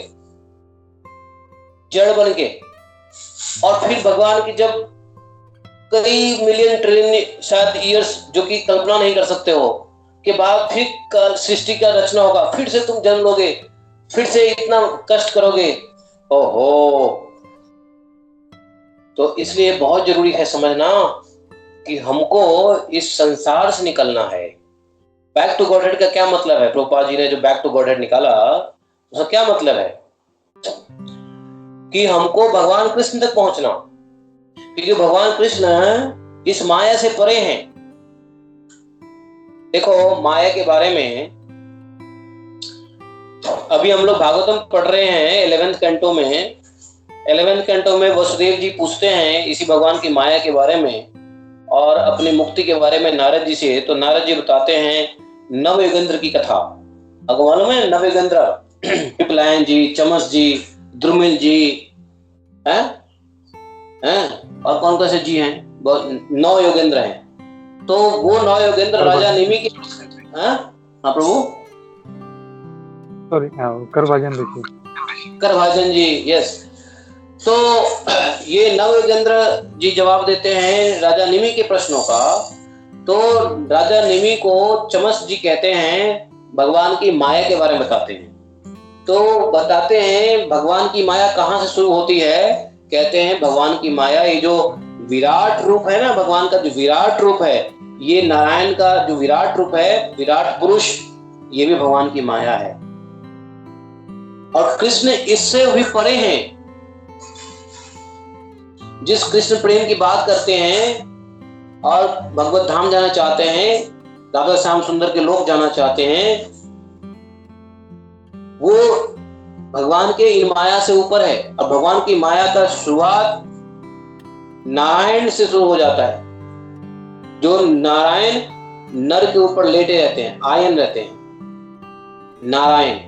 जड़ बन के। और फिर भगवान की जब कई मिलियन ट्रिलियन शायद ईयर्स, जो कि कल्पना नहीं कर सकते हो, के बाद फिर सृष्टि का रचना होगा, फिर से तुम जन्म लोगे, फिर से इतना कष्ट करोगे। ओहो, तो इसलिए बहुत जरूरी है समझना कि हमको इस संसार से निकलना है। बैक टू गॉडहेड का क्या मतलब है? प्रभुपाद जी ने जो बैक टू गॉडहेड निकाला उसका क्या मतलब है? कि हमको भगवान कृष्ण तक पहुंचना, क्योंकि भगवान कृष्ण इस माया से परे हैं। देखो माया के बारे में अभी हम लोग भागवतम पढ़ रहे हैं 11th कैंटो में। 11th कैंटो में वसुदेव जी पूछते हैं इसी भगवान की माया के बारे में और अपनी मुक्ति के बारे में नारद जी से। तो नारद जी बताते हैं नवयुगेंद्र की कथा। आपको मालूम है नवयुगेंद्र? पिपलायन जी, चमस जी, द्रुमिल जी हैं और कौन कौन से जी हैं? 9 योगेंद्र हैं। तो वो 9 योगेंद्र राजा निमि के हाँ प्रभु
सॉरी करभाजन देखिए,
करभाजन जी, यस। तो ये नवयोगेंद्र जी जवाब देते हैं राजा निमि के प्रश्नों का। तो राजा निमि को चमस जी कहते हैं, भगवान की माया के बारे में बताते हैं। तो बताते हैं भगवान की माया कहाँ से शुरू होती है। कहते हैं भगवान की माया, ये जो विराट रूप है ना, भगवान का जो विराट रूप है, ये नारायण का जो विराट रूप है, विराट पुरुष, ये भी भगवान की माया है। और कृष्ण इससे भी परे हैं। जिस कृष्ण प्रेम की बात करते हैं और भगवत धाम जाना चाहते हैं, राधा श्याम सुंदर के लोक जाना चाहते हैं, वो भगवान के इन माया से ऊपर है। और भगवान की माया का शुरुआत नारायण से शुरू हो जाता है। जो नारायण नर के ऊपर लेटे रहते हैं, आयन रहते हैं, नारायण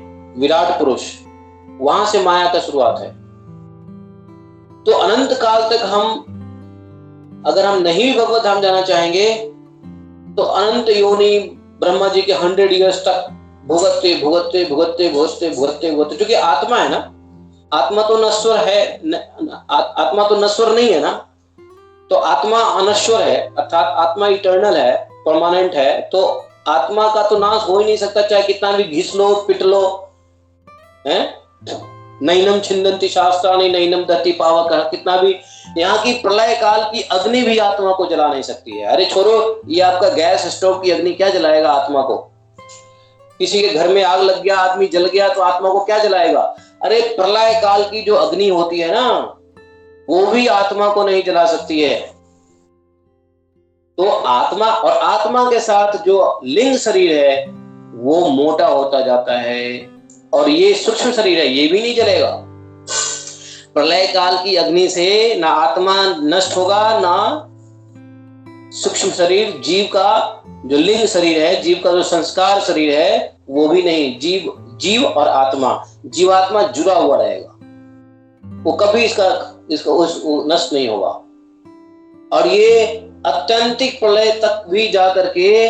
विराट पुरुष, वहां से माया का शुरुआत है। तो अनंत काल तक अगर हम नहीं भी भगवत धाम जाना चाहेंगे तो अनंत योनि ब्रह्मा जी के 100 ईयर्स तक भुगतते भुगतते भुगतते भुगतते भुगतते भुगतते, क्योंकि आत्मा है ना, आत्मा तो नश्वर है, आत्मा तो नश्वर नहीं है ना। तो आत्मा अनश्वर है, अर्थात आत्मा इटर्नल है, परमानेंट है। तो आत्मा का तो नाश हो ही नहीं सकता, चाहे कितना भी घिस लो पिट लो, है नैनम छिन्दन्ति शास्त्राणि नैनम दत्ति पावकः। कितना भी यहाँ की प्रलय काल की अग्नि भी आत्मा को जला नहीं सकती है। अरे छोड़ो, ये आपका गैस स्टोव की अग्नि क्या जलाएगा आत्मा को? किसी के घर में आग लग गया, आदमी जल गया, तो आत्मा को क्या जलाएगा? अरे प्रलय काल की जो अग्नि होती है ना, वो भी आत्मा को नहीं जला सकती है। तो आत्मा और आत्मा के साथ जो लिंग शरीर है वो मोटा होता जाता है, और ये सूक्ष्म शरीर है, ये भी नहीं जलेगा। प्रलय काल की अग्नि से ना आत्मा नष्ट होगा, ना सूक्ष्म शरीर, जीव का जो लिंग शरीर है, जीव का जो संस्कार शरीर है, वो भी नहीं। जीव और आत्मा, जीवात्मा जुड़ा हुआ रहेगा, वो कभी इसका नष्ट नहीं होगा। और ये अत्यंतिक प्रलय तक भी जा करके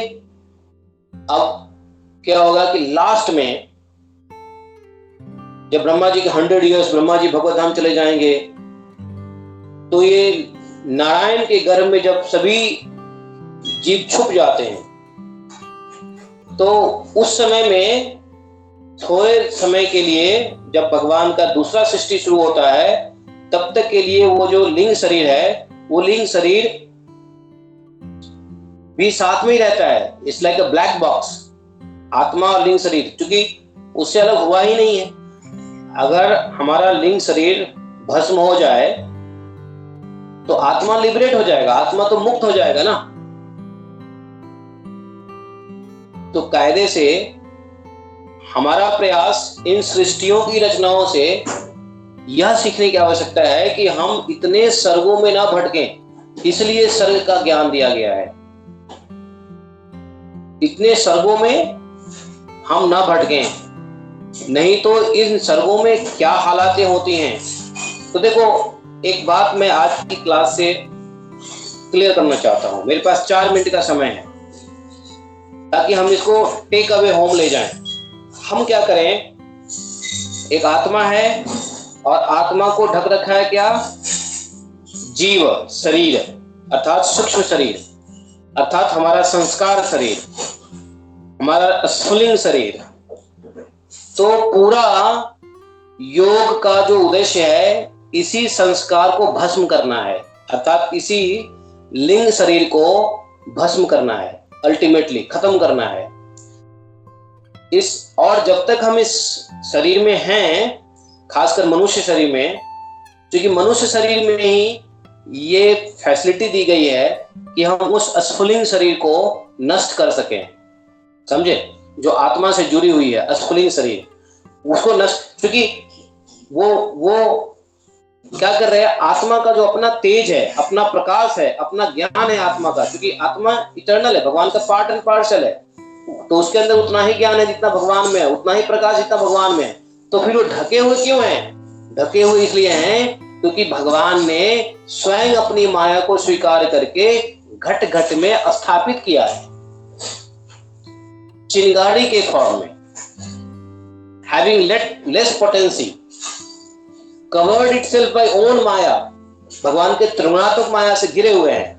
अब क्या होगा कि लास्ट में जब ब्रह्मा जी के 100 ईयर्स, ब्रह्मा जी भगवत धाम चले जाएंगे, तो ये नारायण के गर्भ में जब सभी जीव छुप जाते हैं, तो उस समय में थोड़े समय के लिए जब भगवान का दूसरा सृष्टि शुरू होता है, तब तक के लिए वो जो लिंग शरीर है, वो लिंग शरीर भी साथ में ही रहता है। It's like a black box, आत्मा और लिंग शरीर, क्योंकि उससे अलग हुआ ही नहीं है। अगर हमारा लिंग शरीर भस्म हो जाए तो आत्मा लिबरेट हो जाएगा, आत्मा तो मुक्त हो जाएगा ना। तो कायदे से हमारा प्रयास इन सृष्टियों की रचनाओं से यह सीखने की आवश्यकता है कि हम इतने सर्गों में ना भटकें। इसलिए सर्ग का ज्ञान दिया गया है, इतने सर्गों में हम ना भटकें, नहीं तो इन सर्गों में क्या हालातें होती हैं। तो देखो, एक बात मैं आज की क्लास से क्लियर करना चाहता हूं। मेरे पास 4 मिनट का समय है ताकि हम इसको टेक अवे होम ले जाएं। हम क्या करें, एक आत्मा है और आत्मा को ढक रखा है क्या, जीव शरीर अर्थात सूक्ष्म शरीर, अर्थात हमारा संस्कार शरीर, हमारा स्फुलिंग शरीर। तो पूरा योग का जो उद्देश्य है इसी संस्कार को भस्म करना है, अर्थात इसी लिंग शरीर को भस्म करना है, अल्टीमेटली खत्म करना है। और जब तक हम इस शरीर में हैं, खासकर मनुष्य शरीर में, क्योंकि मनुष्य शरीर में ही ये फैसिलिटी दी गई है कि हम उस स्फुलिंग शरीर को नष्ट कर सकें, समझे, जो आत्मा से जुड़ी हुई है स्फुलिंग शरीर, उसको नष्ट, क्योंकि वो क्या कर रहे हैं, आत्मा का जो अपना तेज है, अपना प्रकाश है, अपना ज्ञान है आत्मा का, क्योंकि आत्मा इटर्नल है, भगवान का पार्ट एंड पार्सल है, तो उसके अंदर उतना ही ज्ञान है जितना भगवान में है, उतना ही प्रकाश जितना भगवान में है। तो फिर वो ढके हुए क्यों हैं? ढके हुए इसलिए हैं क्योंकि भगवान ने स्वयं अपनी माया को स्वीकार करके घट घट में स्थापित किया है, चिंगारी के फॉर्म में, having less potency, covered itself by own माया, भगवान के त्रिगुणात्मक माया से घिरे हुए हैं।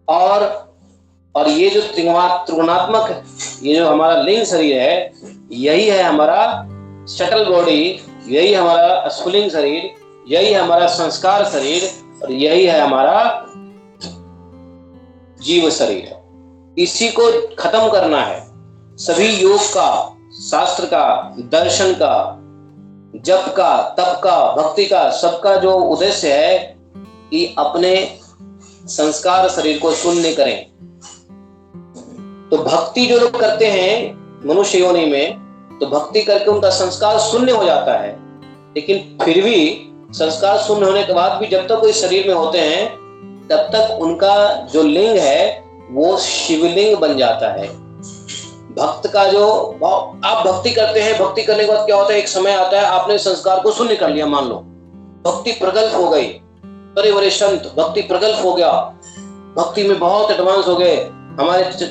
और ये जो त्रिगुणात्मक है, ये जो हमारा लिंग शरीर है, यही है हमारा शटल बॉडी, यही हमारा स्फुलिंग शरीर, यही हमारा संस्कार शरीर, और यही है हमारा जीव शरीर। इसी को खत्म करना है। सभी योग का, शास्त्र का, दर्शन का, जप का, तप का, भक्ति का, सबका जो उद्देश्य है कि अपने संस्कार शरीर को शून्य करें। तो भक्ति जो लोग करते हैं मनुष्य योनि में, तो भक्ति करके उनका संस्कार शून्य हो जाता है, लेकिन फिर भी संस्कार शून्य होने के बाद भी जब तक कोई शरीर में होते हैं तब तक उनका जो लिंग है वो शिवलिंग बन जाता है। भक्त का जो आप भक्ति करते हैं, भक्ति करने के बाद क्या होता है, एक समय आता है आपने संस्कार को शून्य कर लिया, मान लो भक्ति प्रगल्भ हो गई, बड़े बड़े संत भक्ति प्रगल्भ हो गया, भक्ति में बहुत एडवांस हो गए, हमारे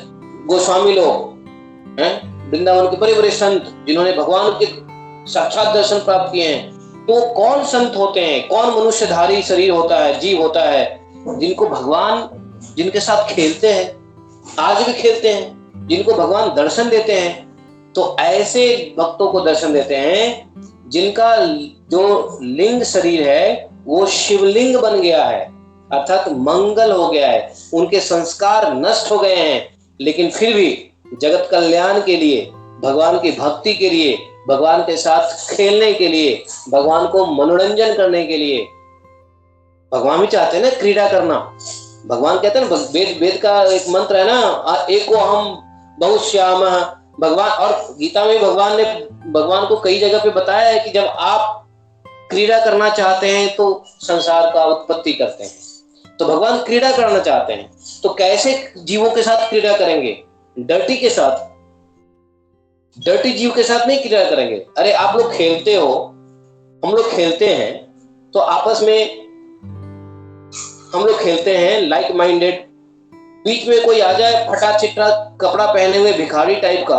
गोस्वामी लोग हैं, वृंदावन के बड़े बड़े संत जिन्होंने भगवान के साक्षात दर्शन प्राप्त किए हैं। तो कौन संत होते हैं, कौन मनुष्यधारी शरीर होता है, जीव होता है, जिनको भगवान, जिनके साथ खेलते हैं, आज भी खेलते हैं, जिनको भगवान दर्शन देते हैं। तो ऐसे भक्तों को दर्शन देते हैं जिनका जो लिंग शरीर है वो शिवलिंग बन गया है, अर्थात मंगल हो गया है, उनके संस्कार नष्ट हो गए हैं, लेकिन फिर भी जगत कल्याण के लिए, भगवान की भक्ति के लिए, भगवान के साथ खेलने के लिए, भगवान को मनोरंजन करने के लिए, भगवान भी चाहते हैं ना क्रीड़ा करना। भगवान कहते हैं ना, वेद का एक मंत्र है ना, एको हम बहुश्याम, भगवान, और गीता में भगवान को कई जगह पे बताया है कि जब आप क्रीड़ा करना चाहते हैं तो संसार का उत्पत्ति करते हैं, तो भगवान क्रीड़ा करना चाहते हैं। तो कैसे जीवों के साथ क्रीड़ा करेंगे? डर्टी के साथ, डर्टी जीव के साथ नहीं क्रीड़ा करेंगे। अरे आप लोग खेलते हो, हम लोग खेलते हैं, तो आपस में हम लोग खेलते हैं लाइक माइंडेड, बीच में कोई आ जाए फटा चिट्टा कपड़ा पहने हुए भिखारी टाइप का,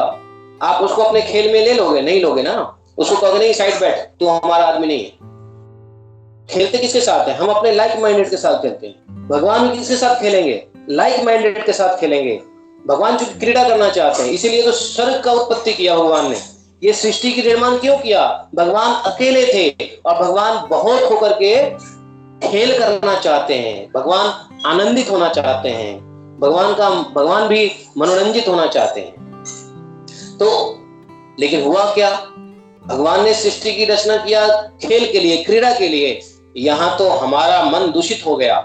आप उसको अपने खेल में ले लोगे? नहीं लोगे ना, उसको कहोगे नहीं साइड बैठ, तू हमारा आदमी नहीं है। खेलते किसके साथ है? हम अपने लाइक माइंडेड के साथ खेलते हैं। भगवान किसके साथ खेलेंगे? लाइक माइंडेड के साथ खेलेंगे। भगवान जो क्रीड़ा करना चाहते हैं, इसीलिए तो स्वर्ग का उत्पत्ति किया भगवान ने, ये सृष्टि की निर्माण क्यों किया? भगवान अकेले थे और भगवान बहुत होकर के खेल करना चाहते हैं, भगवान आनंदित होना चाहते हैं, भगवान भी मनोरंजित होना चाहते हैं। तो लेकिन हुआ क्या? भगवान ने सृष्टि की रचना किया खेल के लिए, क्रीड़ा के लिए। यहां तो हमारा मन दूषित हो गया,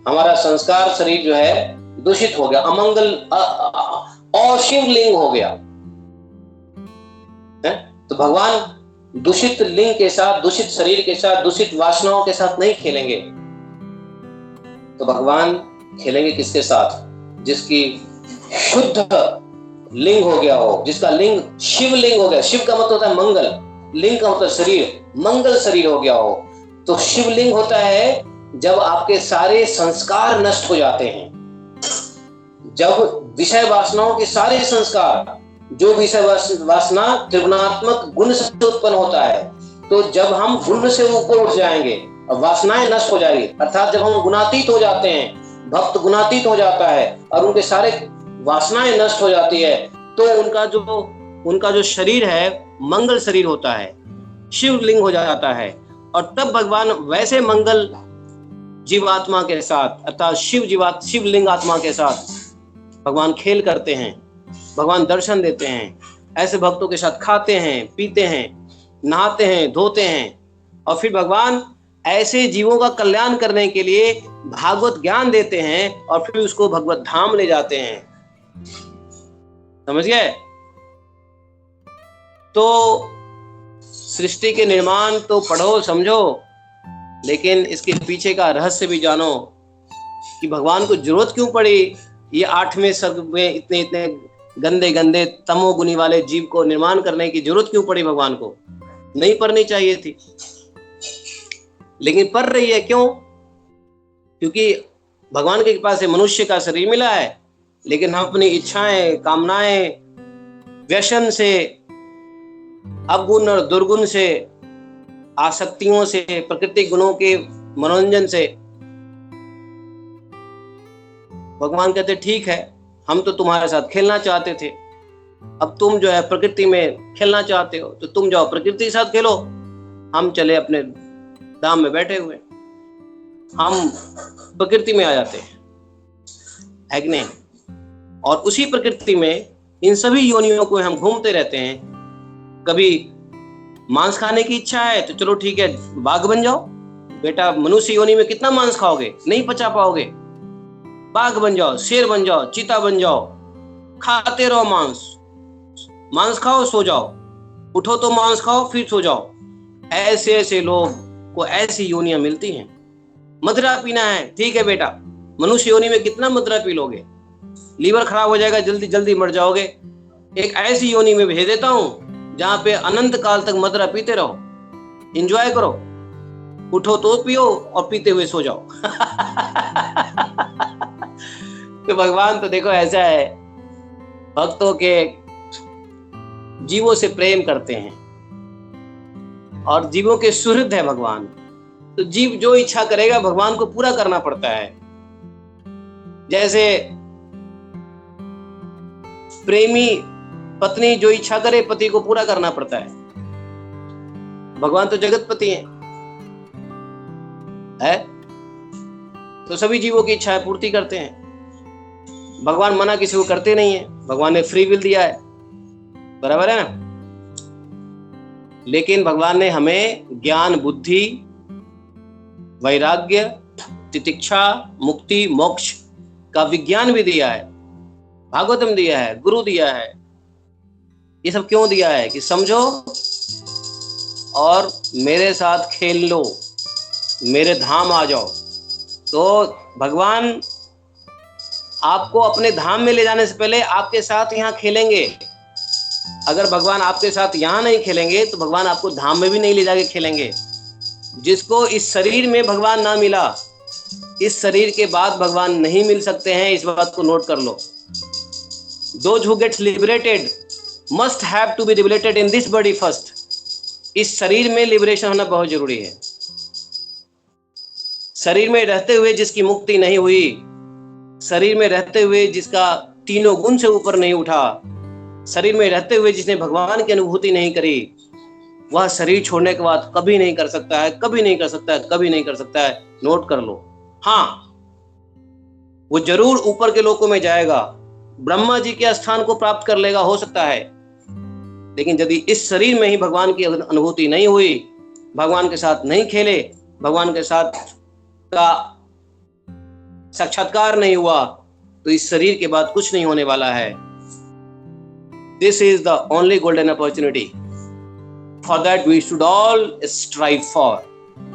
हमारा संस्कार शरीर जो है दूषित हो गया, अमंगल अशिवलिंग हो गया है? तो भगवान दूषित लिंग के साथ, दूषित शरीर के साथ, दूषित वासनाओं के साथ नहीं खेलेंगे। तो भगवान खेलेंगे किसके साथ? जिसकी शुद्ध लिंग हो गया हो, जिसका लिंग शिवलिंग हो गया। शिव का मतलब होता है मंगल, लिंग का मतलब शरीर, मंगल शरीर हो गया हो। तो शिवलिंग होता है जब आपके सारे संस्कार नष्ट हो जाते हैं, जब विषय वासनाओं के सारे संस्कार, जो विषय वासना त्रिगुणात्मक गुण से उत्पन्न होता है, तो जब हम गुण से ऊपर उठ जाएंगे और वासनाएं नष्ट हो जाएगी, अर्थात जब हम गुणातीत हो जाते हैं, भक्त गुणातीत हो जाता है और उनके सारे वासनाएं नष्ट हो जाती है, तो उनका जो शरीर है मंगल शरीर होता है, शिवलिंग हो जाता है। और तब भगवान वैसे मंगल जीवात्मा के साथ, अर्थात शिवलिंग आत्मा के साथ भगवान खेल करते हैं, भगवान दर्शन देते हैं। ऐसे भक्तों के साथ खाते हैं, पीते हैं, नहाते हैं, धोते हैं, और फिर भगवान ऐसे जीवों का कल्याण करने के लिए भागवत ज्ञान देते हैं और फिर उसको भगवत धाम ले जाते हैं। समझ गए? तो सृष्टि के निर्माण तो पढ़ो समझो, लेकिन इसके पीछे का रहस्य भी जानो कि भगवान को जरूरत क्यों पड़ी ये 8वें सर्ग में इतने इतने गंदे गंदे तमोगुणी वाले जीव को निर्माण करने की जरूरत क्यों पड़ी भगवान को? नहीं पढ़नी चाहिए थी, लेकिन पढ़ रही है। क्यों? क्योंकि भगवान के कृपा से मनुष्य का शरीर मिला है, लेकिन हम अपनी इच्छाएं, कामनाएं, व्यसन से, अवगुण और दुर्गुण से, आसक्तियों से, प्रकृति गुणों के मनोरंजन से, भगवान कहते ठीक है, हम तो तुम्हारे साथ खेलना चाहते थे, अब तुम जो है प्रकृति में खेलना चाहते हो, तो तुम जाओ प्रकृति के साथ खेलो, हम चले अपने धाम में बैठे हुए, हम प्रकृति में आ जाते हैं, है कि नहीं? और उसी प्रकृति में इन सभी योनियों को हम घूमते रहते हैं। कभी मांस खाने की इच्छा है तो चलो ठीक है, बाघ बन जाओ। बेटा मनुष्य योनि में कितना मांस खाओगे? नहीं पचा पाओगे। बाघ बन जाओ, शेर बन जाओ, चीता बन जाओ, खाते रहो मांस खाओ, सो जाओ, उठो तो मांस खाओ, फिर सो जाओ। ऐसे ऐसे लोग को ऐसी योनियां मिलती हैं। मदिरा पीना है, ठीक है बेटा, मनुष्य योनि में कितना मदिरा पी लोगे? लीवर खराब हो जाएगा, जल्दी जल्दी मर जाओगे। एक ऐसी योनि में भेज देता हूं जहां पे अनंत काल तक मदिरा पीते रहो, एंजॉय करो, उठो तो पियो और पीते हुए सो जाओ। तो भगवान तो देखो ऐसा है, भक्तों के जीवों से प्रेम करते हैं और जीवों के सुहृद है भगवान। तो जीव जो इच्छा करेगा भगवान को पूरा करना पड़ता है। जैसे प्रेमी पत्नी जो इच्छा करे पति को पूरा करना पड़ता है। भगवान तो जगतपति है? तो सभी जीवों की इच्छाएं पूर्ति करते हैं। भगवान मना किसी को करते नहीं है, भगवान ने फ्री विल दिया है, बराबर है ना? लेकिन भगवान ने हमें ज्ञान, बुद्धि, वैराग्य, तितिक्षा, मुक्ति, मोक्ष का विज्ञान भी दिया है, भागवतम दिया है, गुरु दिया है। ये सब क्यों दिया है? कि समझो और मेरे साथ खेल लो, मेरे धाम आ जाओ। तो भगवान आपको अपने धाम में ले जाने से पहले आपके साथ यहाँ खेलेंगे। अगर भगवान आपके साथ यहाँ नहीं खेलेंगे तो भगवान आपको धाम में भी नहीं ले जाके खेलेंगे। जिसको इस शरीर में भगवान ना मिला, इस शरीर के बाद भगवान नहीं मिल सकते हैं। इस बात को नोट कर लो। Those who get liberated must have to be liberated in this body first. इस शरीर में लिबरेशन होना बहुत जरूरी है। शरीर में रहते हुए जिसकी मुक्ति नहीं हुई, शरीर में रहते हुए जिसका तीनों गुण से ऊपर नहीं उठा, शरीर में रहते हुए जिसने भगवान की अनुभूति नहीं करी, वह शरीर छोड़ने के बाद कभी नहीं कर सकता है, कभी नहीं कर सकता है, कभी नहीं कर सकता है। नोट कर लो। हाँ, वो जरूर ऊपर के लोकों में जाएगा, ब्रह्मा जी के स्थान को प्राप्त कर लेगा, हो सकता है। लेकिन यदि इस शरीर में ही भगवान की अनुभूति नहीं हुई, भगवान के साथ नहीं खेले, भगवान के साथ का साक्षात्कार नहीं हुआ, तो इस शरीर के बाद कुछ नहीं होने वाला है। This is the only golden opportunity. For that we should all strive for.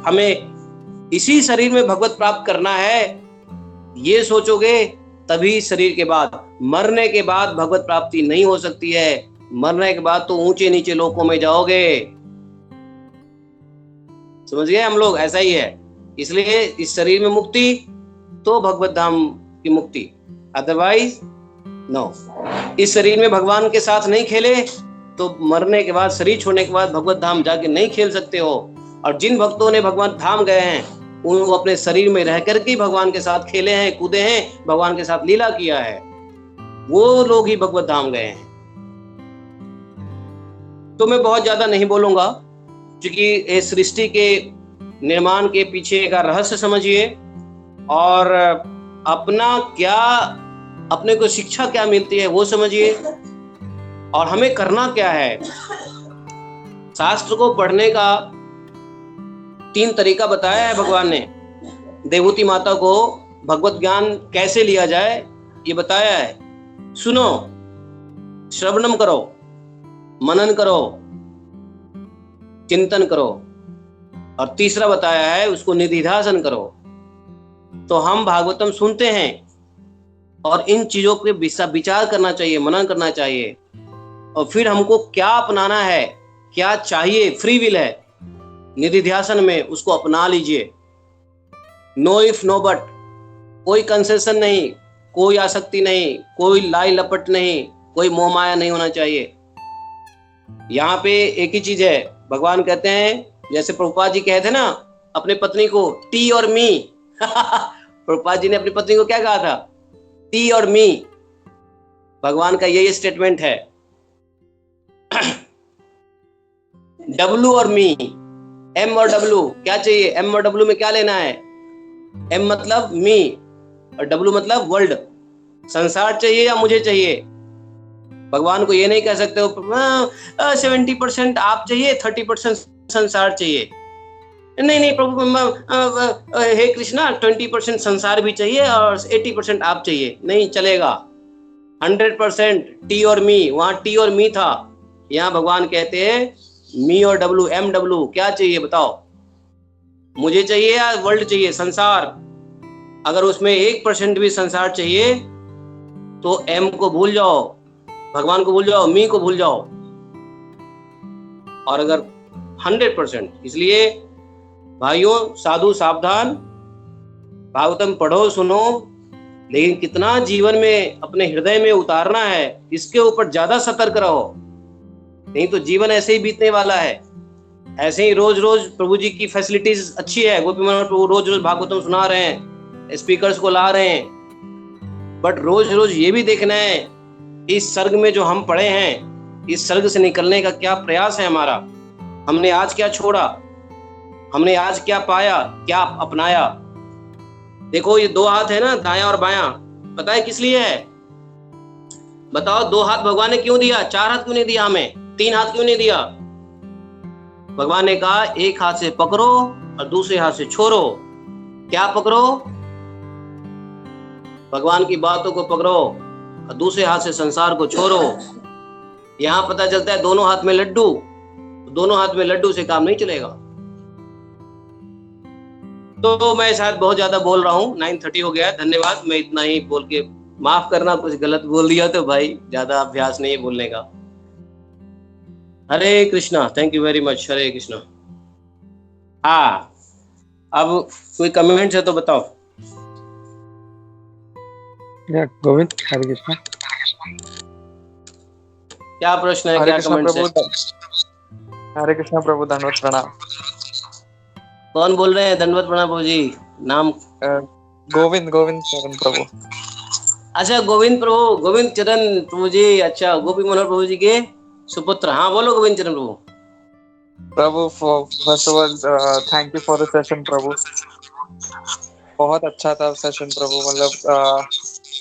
हमें इसी शरीर में भगवत प्राप्त करना है। ये सोचोगे तभी शरीर के बाद, मरने के बाद भगवत प्राप्ति नहीं हो सकती है। मरने के बाद तो ऊंचे नीचे लोकों में जाओगे। समझ गए हम लोग? ऐसा ही है। इसलिए इस शरीर में मुक्ति तो भगवत धाम की मुक्ति, अदरवाइज नो। इस शरीर में भगवान के साथ नहीं खेले तो मरने के बाद, शरीर छोड़ने के बाद भगवत धाम जाके नहीं खेल सकते हो। और जिन भक्तों ने भगवान धाम गए हैं उनको अपने शरीर में रह करके भगवान के साथ खेले हैं, कूदे हैं, भगवान के साथ लीला किया है, वो लोग ही भगवत धाम गए हैं। तो मैं बहुत ज्यादा नहीं बोलूंगा, क्योंकि इस सृष्टि के निर्माण के पीछे का रहस्य समझिए और अपना क्या, अपने को शिक्षा क्या मिलती है वो समझिए और हमें करना क्या है। शास्त्र को पढ़ने का 3 तरीका बताया है भगवान ने। देवहूति माता को भगवत ज्ञान कैसे लिया जाए ये बताया है। सुनो, श्रवणम करो, मनन करो, चिंतन करो, और तीसरा बताया है उसको निधिध्यासन करो। तो हम भागवतम सुनते हैं और इन चीजों पे विचार करना चाहिए, मनन करना चाहिए, और फिर हमको क्या अपनाना है, क्या चाहिए, फ्री विल है निधिध्यासन में, उसको अपना लीजिए। नो इफ नो बट, कोई कंसेशन नहीं, कोई आसक्ति नहीं, कोई लाई लपट नहीं, कोई मोह माया नहीं होना चाहिए। यहाँ पे एक ही चीज है, भगवान कहते हैं, जैसे प्रभुपाद जी कहते हैं ना अपने पत्नी को, टी और मी। प्रभुपाद जी ने अपनी पत्नी को क्या कहा था? टी और मी। भगवान का यही स्टेटमेंट है। डब्लू और मी, एम और डब्लू, क्या चाहिए? एम और डब्लू में क्या लेना है? एम मतलब मी और डब्लू मतलब वर्ल्ड, संसार चाहिए या मुझे चाहिए। भगवान को ये नहीं कह सकते हो 70% आप चाहिए, 30% संसार चाहिए। नहीं प्रभु, हे कृष्णा 20% संसार भी चाहिए और 80% आप चाहिए, नहीं चलेगा। 100% टी और मी, वहां टी और मी था, यहाँ भगवान कहते हैं मी और डब्लू, एम डब्लू, क्या चाहिए बताओ? मुझे चाहिए या वर्ल्ड चाहिए, संसार। अगर उसमें 1% भी संसार चाहिए तो एम को भूल जाओ, भगवान को भूल जाओ, मी को भूल जाओ। और अगर 100%, इसलिए भाइयों साधु सावधान, भागवतम पढ़ो सुनो, लेकिन कितना जीवन में अपने हृदय में उतारना है इसके ऊपर ज्यादा सतर्क रहो, नहीं तो जीवन ऐसे ही बीतने वाला है। ऐसे ही रोज रोज प्रभु जी की फैसिलिटीज अच्छी है, गोपी मनोहर प्रभु रोज रोज भागवतम सुना रहे हैं, स्पीकर्स को ला रहे हैं, बट रोज रोज ये भी देखना है इस सर्ग में जो हम पढ़े हैं, इस सर्ग से निकलने का क्या प्रयास है हमारा। हमने आज क्या छोड़ा, हमने आज क्या पाया, क्या अपनाया। देखो ये 2 हाथ है ना, दायां और बायां, पता है किस लिए है? बताओ, 2 हाथ भगवान ने क्यों दिया? 4 हाथ क्यों नहीं दिया हमें? 3 हाथ क्यों नहीं दिया? भगवान ने कहा एक हाथ से पकड़ो और दूसरे हाथ से छोड़ो। क्या पकड़ो? भगवान की बातों को पकड़ो और दूसरे हाथ से संसार को छोड़ो। यहां पता चलता है दोनों हाथ में लड्डू, दोनों हाथ में लड्डू से काम नहीं चलेगा। तो मैं शायद बहुत ज्यादा बोल रहा हूँ, 9:30 हो गया है। धन्यवाद, मैं इतना ही बोल के माफ करना, कुछ गलत बोल दिया तो भाई, ज्यादा अभ्यास नहीं है बोलने का। Hare Krishna, thank you very much, Hare Krishna. हाँ, अब कोई कमेंट है तो बताओ।
गोविंद, हरे कृष्णा।
क्या प्रश्न है, क्या कमेंट है?
हरे कृष्णा प्रभु, दंडवत प्रणाम।
कौन बोल रहे हैं? दंडवत प्रणाम प्रभु जी। नाम?
गोविंद चरण प्रभु।
अच्छा, गोविंद प्रभु, गोविंद चरण प्रभु जी। अच्छा, गोपी मनोहर प्रभु जी के सुपुत्र। हाँ बोलो Govind Charan Prabhu.
Prabhu first of all thank you for the session Prabhu, बहुत अच्छा था सेशन प्रभु।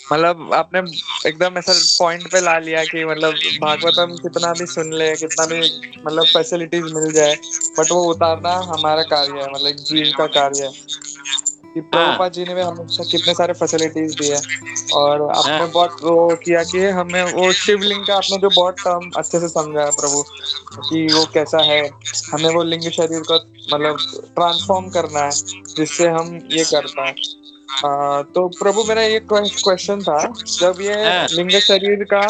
मतलब आपने एकदम ऐसा पॉइंट पे ला लिया कि मतलब भागवतम कितना भी सुन ले, कितना भी मतलब फैसिलिटीज मिल जाए, बट वो उतारना हमारा कार्य है, मतलब जीव का कार्य है। कि प्रभुपाद जी ने भी हमेशा कितने सारे फैसिलिटीज दिए, और आपने बहुत वो किया कि हमें वो शिवलिंग का आपने जो बहुत टर्म अच्छे से समझाया प्रभु, कि वो कैसा है, हमें वो लिंग शरीर को मतलब ट्रांसफॉर्म करना है जिससे हम ये कर पाए। तो प्रभु मेरा ये क्वेश्चन था, जब ये लिंग शरीर का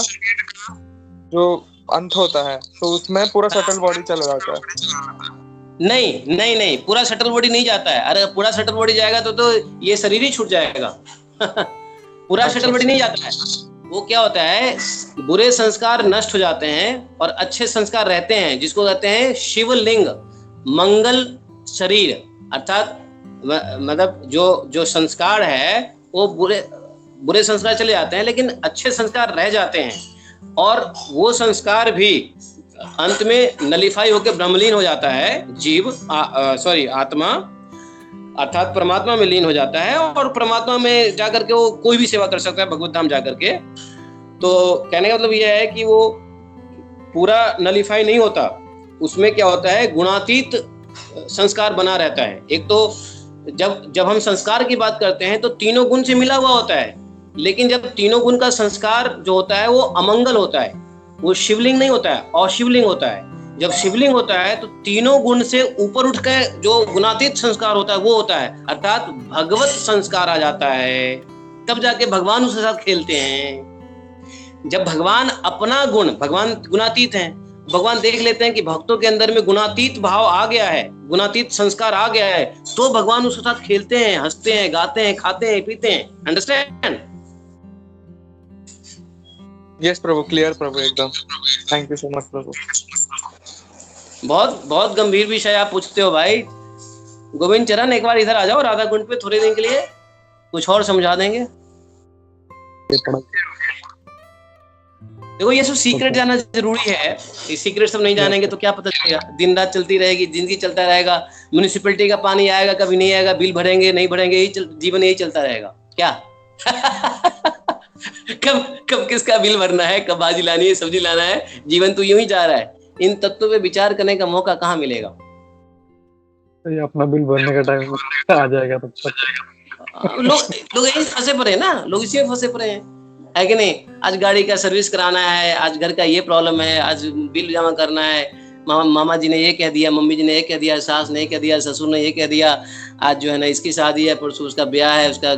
जो अंत होता है तो उसमें पूरा सटल बॉडी चला जाता है,
नहीं नहीं नहीं, पूरा सटल बॉडी नहीं जाता है। अरे पूरा सटल बॉडी जाएगा तो ये शरीर ही छूट जाएगा। पूरा
अच्छा
सटल बॉडी
अच्छा।
नहीं जाता है। वो क्या होता है, बुरे संस्कार नष्ट हो जाते हैं और अच्छे संस्कार रहते हैं, जिसको कहते हैं शिवलिंग, मंगल शरीर। अर्थात मतलब जो संस्कार है वो बुरे संस्कार चले जाते हैं, लेकिन अच्छे संस्कार रह जाते हैं, और वो संस्कार भी अंत में नलिफाई होकर ब्रह्मलीन हो जाता है। जीव आत्मा अर्थात परमात्मा में लीन हो जाता है, और परमात्मा में जाकर के वो कोई भी सेवा कर सकता है, भगवत धाम जाकर के। तो कहने का मतलब यह है कि वो पूरा नलिफाई नहीं होता, उसमें क्या होता है, गुणातीत संस्कार बना रहता है। एक तो जब हम संस्कार की बात करते हैं तो तीनों गुण से मिला हुआ होता है, लेकिन जब तीनों गुण का संस्कार जो होता है वो अमंगल होता है, वो शिवलिंग नहीं होता है, अशिवलिंग होता है। जब शिवलिंग होता है तो तीनों गुण से ऊपर उठ कर जो गुणातीत संस्कार होता है वो होता है, अर्थात भगवत संस्कार आ जाता है। तब जाके भगवान उसके साथ खेलते हैं। जब भगवान अपना गुण, भगवान गुणातीत हैं, भगवान देख लेते हैं कि भक्तों के अंदर में गुणातीत भाव आ गया है, गुणातीत संस्कार आ गया है, तो भगवान उसके साथ खेलते हैं, हंसते हैं, गाते हैं, खाते हैं, पीते हैं। अंडरस्टैंड?
यस प्रभु, क्लियर प्रभु एकदम। थैंक यू सो मच प्रभु।
बहुत बहुत गंभीर विषय आप पूछते हो भाई। गोविंद चरण, एक बार इधर आ जाओ राधा कुंड पे थोड़े दिन के लिए, कुछ और समझा देंगे। देखो ये सब सीक्रेट जानना जरूरी है, ये सीक्रेट सब नहीं जानेंगे तो क्या पता चलेगा। दिन रात चलती रहेगी, जिंदगी चलता रहेगा, म्युनिसिपैलिटी का पानी आएगा कभी नहीं आएगा, बिल भरेंगे नहीं भरेंगे, यही जीवन यही चलता रहेगा क्या? कब किसका बिल भरना है, कब भाजी लानी है, सब्जी लाना है, जीवन तो यूं ही जा रहा है। इन तत्वों पे विचार करने का मौका कहाँ मिलेगा?
ये अपना बिल भरने का टाइम आ जाएगा तब तक।
लोग यही फंसे पड़े हैं ना, लोग इसी में फंसे पड़े हैं, है कि नहीं? आज गाड़ी का सर्विस कराना है, आज घर का ये प्रॉब्लम है, आज बिल जमा करना है, मामा जी ने ये कह दिया, मम्मी जी ने ये कह दिया, सास ने ये कह दिया, ससुर ने ये कह दिया, आज जो है ना इसकी शादी है, परसों उसका ब्याह है, उसका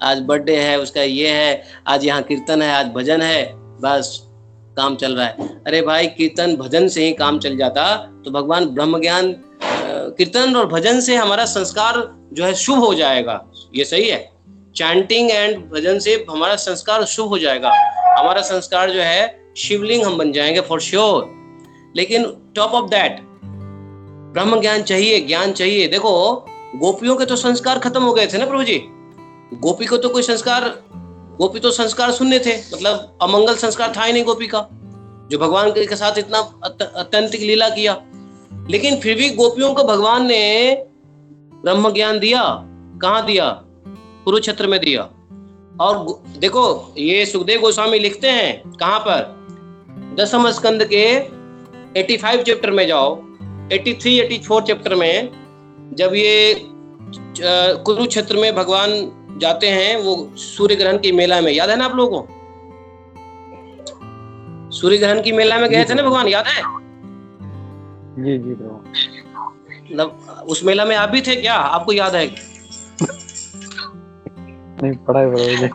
आज बर्थडे है, उसका ये है, आज यहाँ कीर्तन है, आज भजन है, बस काम चल रहा है। अरे भाई, कीर्तन भजन से ही काम चल जाता तो भगवान ब्रह्म ज्ञान, कीर्तन और भजन से हमारा संस्कार जो है शुभ हो जाएगा। ये सही है, चैंटिंग एंड भजन से हमारा संस्कार शुभ हो जाएगा, हमारा संस्कार जो है शिवलिंग हम बन जाएंगे फॉर श्योर। लेकिन टॉप ऑफ दैट ब्रह्म ज्ञान चाहिए, ज्ञान चाहिए। देखो गोपियों के तो संस्कार खत्म हो गए थे ना प्रभु जी, गोपी को तो कोई संस्कार, गोपी तो संस्कार शून्य थे, मतलब अमंगल संस्कार था ही नहीं गोपी का, जो भगवान के साथ इतना अत्यंतिक लीला किया। लेकिन फिर भी गोपियों को भगवान ने ब्रह्म ज्ञान दिया। कहाँ दिया? कुरुक्षेत्र में दिया। और देखो ये सुखदेव गोस्वामी लिखते हैं कहाँ पर, दसम स्कंद के 85 चैप्टर में जाओ, 83 84 चैप्टर में, जब ये कुरुक्षेत्र में भगवान जाते हैं, वो सूर्य ग्रहण की मेला में, याद है ना आप लोगों को? सूर्य ग्रहण की मेला में गए थे ना भगवान, याद है?
जी जी ब्रो।
मतलब उस मेला में आप भी थे क्या? आपको याद है?
नहीं पढ़ा है ब्रो।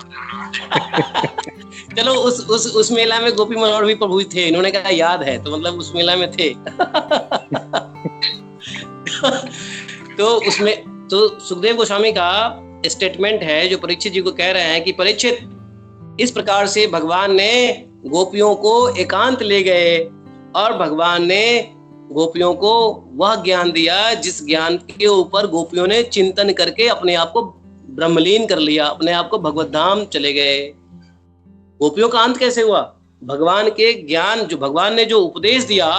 चलो उस मेला में गोपी मनोहर भी प्रभु थे, इन्होंने कहा याद है, तो मतलब उस मेला में थे। तो उसमें तो सुखदेव गोस्वामी का स्टेटमेंट है जो परीक्षित जी को कह रहे हैं कि परीक्षित, इस प्रकार से भगवान ने गोपियों को एकांत ले गए और भगवान ने गोपियों को वह ज्ञान दिया जिस ज्ञान के ऊपर गोपियों ने चिंतन करके अपने आप को ब्रह्मलीन कर लिया, अपने आप को भगवत धाम चले गए। गोपियों का अंत कैसे हुआ? भगवान के ज्ञान, जो भगवान ने जो उपदेश दिया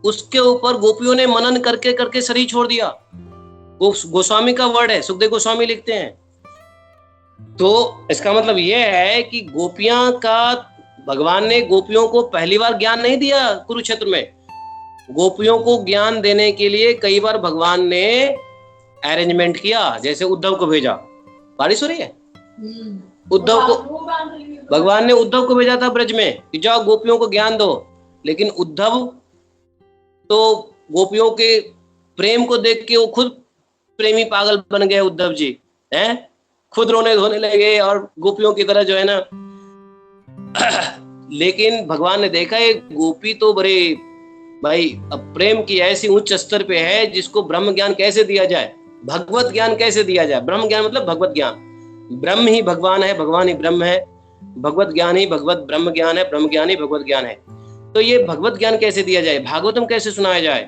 उसके ऊपर गोपियों ने मनन करके करके शरीर छोड़ दिया। वो गोस्वामी का वर्ड है, सुखदेव गोस्वामी लिखते हैं। तो इसका मतलब ये है कि गोपियां का, भगवान ने गोपियों को पहली बार ज्ञान नहीं दिया कुरुक्षेत्र में, गोपियों को ज्ञान देने के लिए कई बार भगवान ने अरेंजमेंट किया। जैसे उद्धव को भेजा, बारिश हो रही है, उद्धव को भगवान ने उद्धव को भेजा था ब्रज में कि जाओ गोपियों को ज्ञान दो, लेकिन उद्धव तो गोपियों के प्रेम को देख के वो खुद प्रेमी पागल बन गए। उद्धव जी हैं, खुद रोने धोने लगे और गोपियों की तरह जो है ना। लेकिन भगवान ने देखा ये गोपी तो बड़े भाई अब प्रेम की ऐसी उच्च स्तर पे है जिसको ब्रह्म ज्ञान कैसे दिया जाए, भगवत ज्ञान कैसे दिया जाए। ब्रह्म ज्ञान मतलब भगवत ज्ञान, ब्रह्म ही भगवान है, भगवान ही ब्रह्म है, भगवत ज्ञान ही भगवत ब्रह्म ज्ञान है, ब्रह्म ज्ञान ही भगवत ज्ञान है। तो ये भगवत ज्ञान कैसे दिया जाए, भागवतम कैसे सुनाया जाए।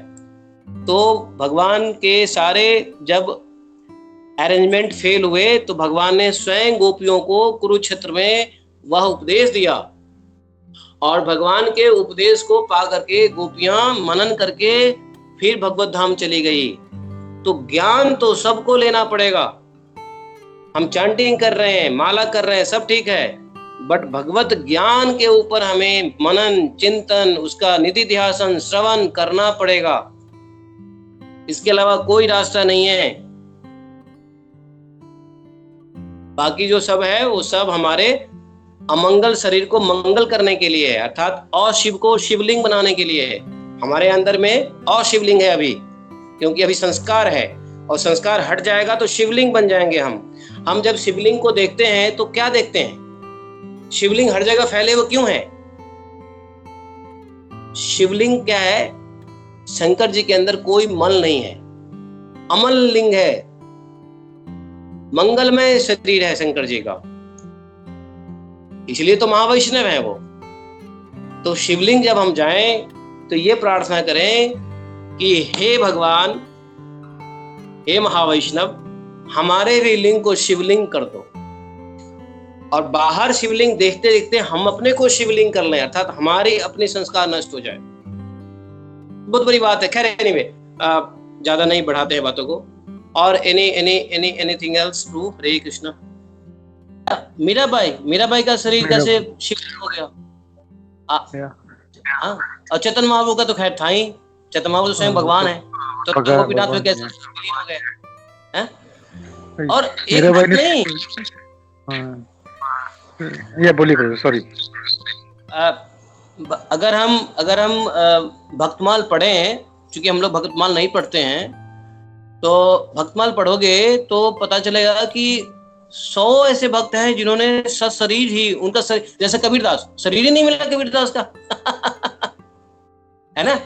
तो भगवान के सारे जब अरेंजमेंट फेल हुए तो भगवान ने स्वयं गोपियों को कुरुक्षेत्र में वह उपदेश दिया, और भगवान के उपदेश को पा करके गोपियां मनन करके फिर भगवत धाम चली गई। तो ज्ञान तो सबको लेना पड़ेगा। हम चैंटिंग कर रहे हैं, माला कर रहे हैं, सब ठीक है, बट भगवत ज्ञान के ऊपर हमें मनन चिंतन, उसका निधि ध्यासन श्रवण करना पड़ेगा। इसके अलावा कोई रास्ता नहीं है। बाकी जो सब है वो सब हमारे अमंगल शरीर को मंगल करने के लिए है, अर्थात अशिव को शिवलिंग बनाने के लिए है। हमारे अंदर में अशिवलिंग है अभी, क्योंकि अभी संस्कार है, और संस्कार हट जाएगा तो शिवलिंग बन जाएंगे हम जब शिवलिंग को देखते हैं तो क्या देखते हैं, शिवलिंग हर जगह फैले वो क्यों है। शिवलिंग क्या है, शंकर जी के अंदर कोई मल नहीं है, अमल लिंग है, मंगलमय शरीर है शंकर जी का, इसलिए तो महावैष्णव है वो। तो शिवलिंग जब हम जाएं तो ये प्रार्थना करें कि हे भगवान, हे महावैष्णव, हमारे भी लिंग को शिवलिंग कर दो, और बाहर शिवलिंग देखते देखते हम अपने को शिवलिंग कर लें, अर्थात हमारे अपने संस्कार नष्ट हो जाए। बहुत बड़ी बात है। खैर एनीवे, ज्यादा नहीं बढ़ाते हैं बातों को। और एनीथिंग एल्स टू हरे कृष्ण। मीरा भाई का शरीर कैसे शिवलिंग हो गया? और चेतन महाप्रभु का तो खैर था ही, चेतन महाप्रभु तो स्वयं भगवान है, तो गोपीनाथ में कैसे शिवलिंग हो गया है? और एक नहीं,
ये बोलिए, सॉरी।
अगर हम भक्तमाल पढ़े हैं, क्योंकि हम लोग भक्तमाल नहीं पढ़ते हैं, तो भक्तमाल पढ़ोगे तो पता चलेगा कि 100 ऐसे भक्त हैं जिन्होंने शरीर ही, उनका शरीर, जैसे कबीरदास, शरीर ही नहीं मिला कबीरदास का है ना।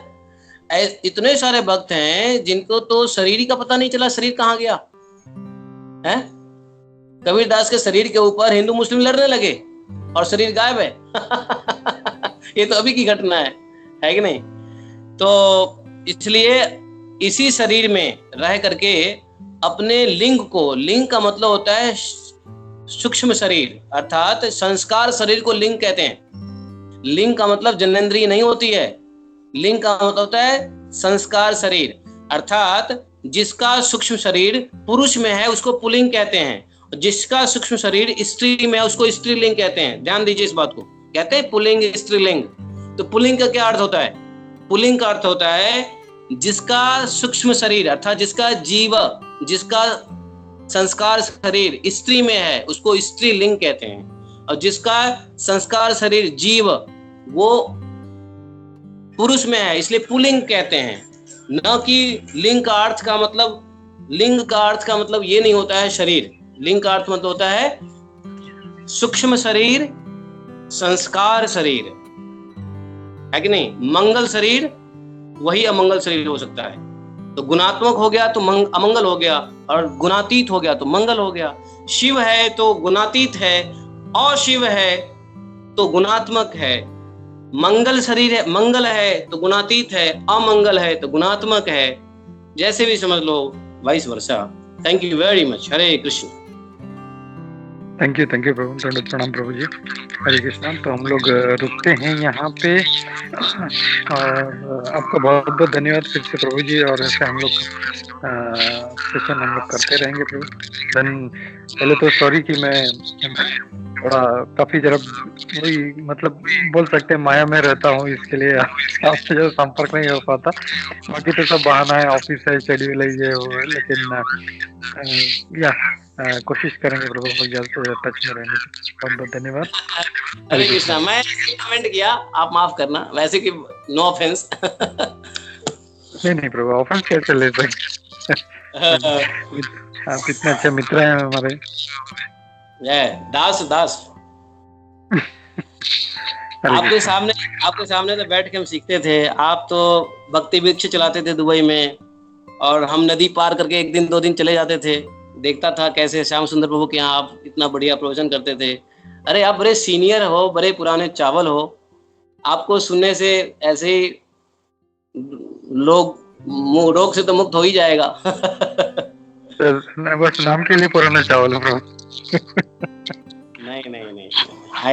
इतने सारे भक्त हैं जिनको तो शरीर ही का पता नहीं चला, शरीर कहाँ गया है। कबीरदास के शरीर के ऊपर हिंदू मुस्लिम लड़ने लगे और शरीर गायब है ये तो अभी की घटना है कि नहीं। तो इसलिए इसी शरीर में रह करके अपने लिंग को, लिंग का मतलब होता है सूक्ष्म शरीर, अर्थात संस्कार शरीर को लिंग कहते हैं। लिंग का मतलब जन्नेंद्रिय नहीं होती है, लिंग का मतलब होता है संस्कार शरीर, अर्थात जिसका सूक्ष्म शरीर पुरुष में है उसको पुल्लिंग कहते हैं, जिसका सूक्ष्म शरीर स्त्री में है उसको स्त्रीलिंग कहते हैं। ध्यान दीजिए इस बात को, कहते हैं पुल्लिंग स्त्रीलिंग। तो पुल्लिंग का क्या अर्थ होता है? पुल्लिंग का अर्थ होता है जिसका सूक्ष्म शरीर, अर्थात जिसका जीव, जिसका संस्कार शरीर स्त्री में है उसको स्त्रीलिंग कहते हैं, और जिसका संस्कार शरीर जीव वो पुरुष में है इसलिए पुल्लिंग कहते हैं। न कि लिंग का अर्थ का मतलब, लिंग का अर्थ का मतलब ये नहीं होता है शरीर, लिंग का अर्थ मतलब होता है सूक्ष्म शरीर, संस्कार शरीर, है कि नहीं। मंगल शरीर वही अमंगल शरीर हो सकता है। तो गुणात्मक हो गया तो अमंगल हो गया, और गुणातीत हो गया तो मंगल हो गया। शिव है तो गुणातीत है, अशिव है तो गुणात्मक है। मंगल शरीर है, मंगल है तो गुणातीत है, अमंगल है तो गुणात्मक है। जैसे भी समझ लो, vice versa. Thank you very much. Hare Krishna.
Thank you Prabhu, दंडवत प्रणाम प्रभु जी। हरे कृष्णा। तो हम लोग रुकते हैं यहाँ पे, और आपका बहुत बहुत धन्यवाद फिर से प्रभु जी। और ऐसे हम लोग सेशन हम लोग करते रहेंगे प्रभु। पहले तो सॉरी कि मैं थोड़ा काफी जरा वही मतलब बोल सकते हैं माया में रहता हूँ, इसके लिए आपसे जो संपर्क नहीं हो पाता। बाकी तो सब बहाना है, ऑफिस है, शेड्यूल है, ये वो है, लेकिन कोशिश करेंगे प्रभु जल्द से जल्द टच में रहने की। बहुत बहुत धन्यवाद।
हरे कृष्णा। मैं कमेंट किया, आप माफ करना, वैसे कि नो ऑफेंस
नहीं प्रभु, ऑफेंस कैसे ले सकते आप इतने अच्छे मित्र हैं हमारे।
दास आपके सामने तो बैठ के हम सीखते थे। आप तो भक्ति वृक्ष चलाते थे दुबई में, और हम नदी पार करके 1 दिन 2 दिन चले जाते थे। देखता था कैसे श्याम सुंदर प्रभु के यहाँ आप इतना बढ़िया प्रवचन करते थे। अरे आप बड़े सीनियर हो, बड़े पुराने चावल हो, आपको सुनने से ऐसे ही लोग रोग से तो मुक्त हो ही जाएगा।
सर मैं बस नाम के लिए पुराना चावल हूँ प्रभु।
नहीं,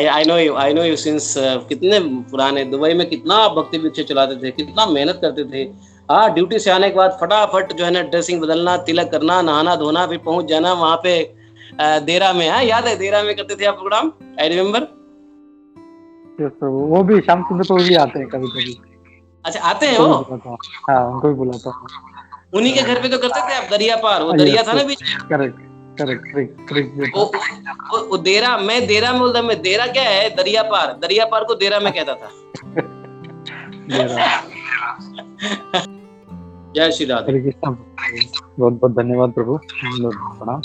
आई नो यू सिंस कितने पुराने दुबई में कितना भक्ति वृक्ष चलाते थे, कितना मेहनत करते थे। हाँ, ड्यूटी से आने के बाद फटाफट जो है ना ड्रेसिंग बदलना, तिलक करना, नहाना धोना, फिर पहुंच जाना वहां पे देरा में। हाँ याद है, देरा में करते थे आप प्रोग्राम, आई रिमेम्बर।
प्रभु वो भी श्याम सुंदर प्रभु जी आते हैं कभी कभी।
अच्छा, आते हैं वो?
हाँ उनको भी बुलाता हूँ।
उन्हीं के घर पे तो करते थे आप दरिया पार, वो दरिया था ना बीच में।
करेक्ट।
वो देरा, मैं देरा में बोलता, मैं देरा क्या है, दरिया पार को देरा में कहता था।
जय श्री राधे। बहुत बहुत धन्यवाद प्रभु, प्रणाम।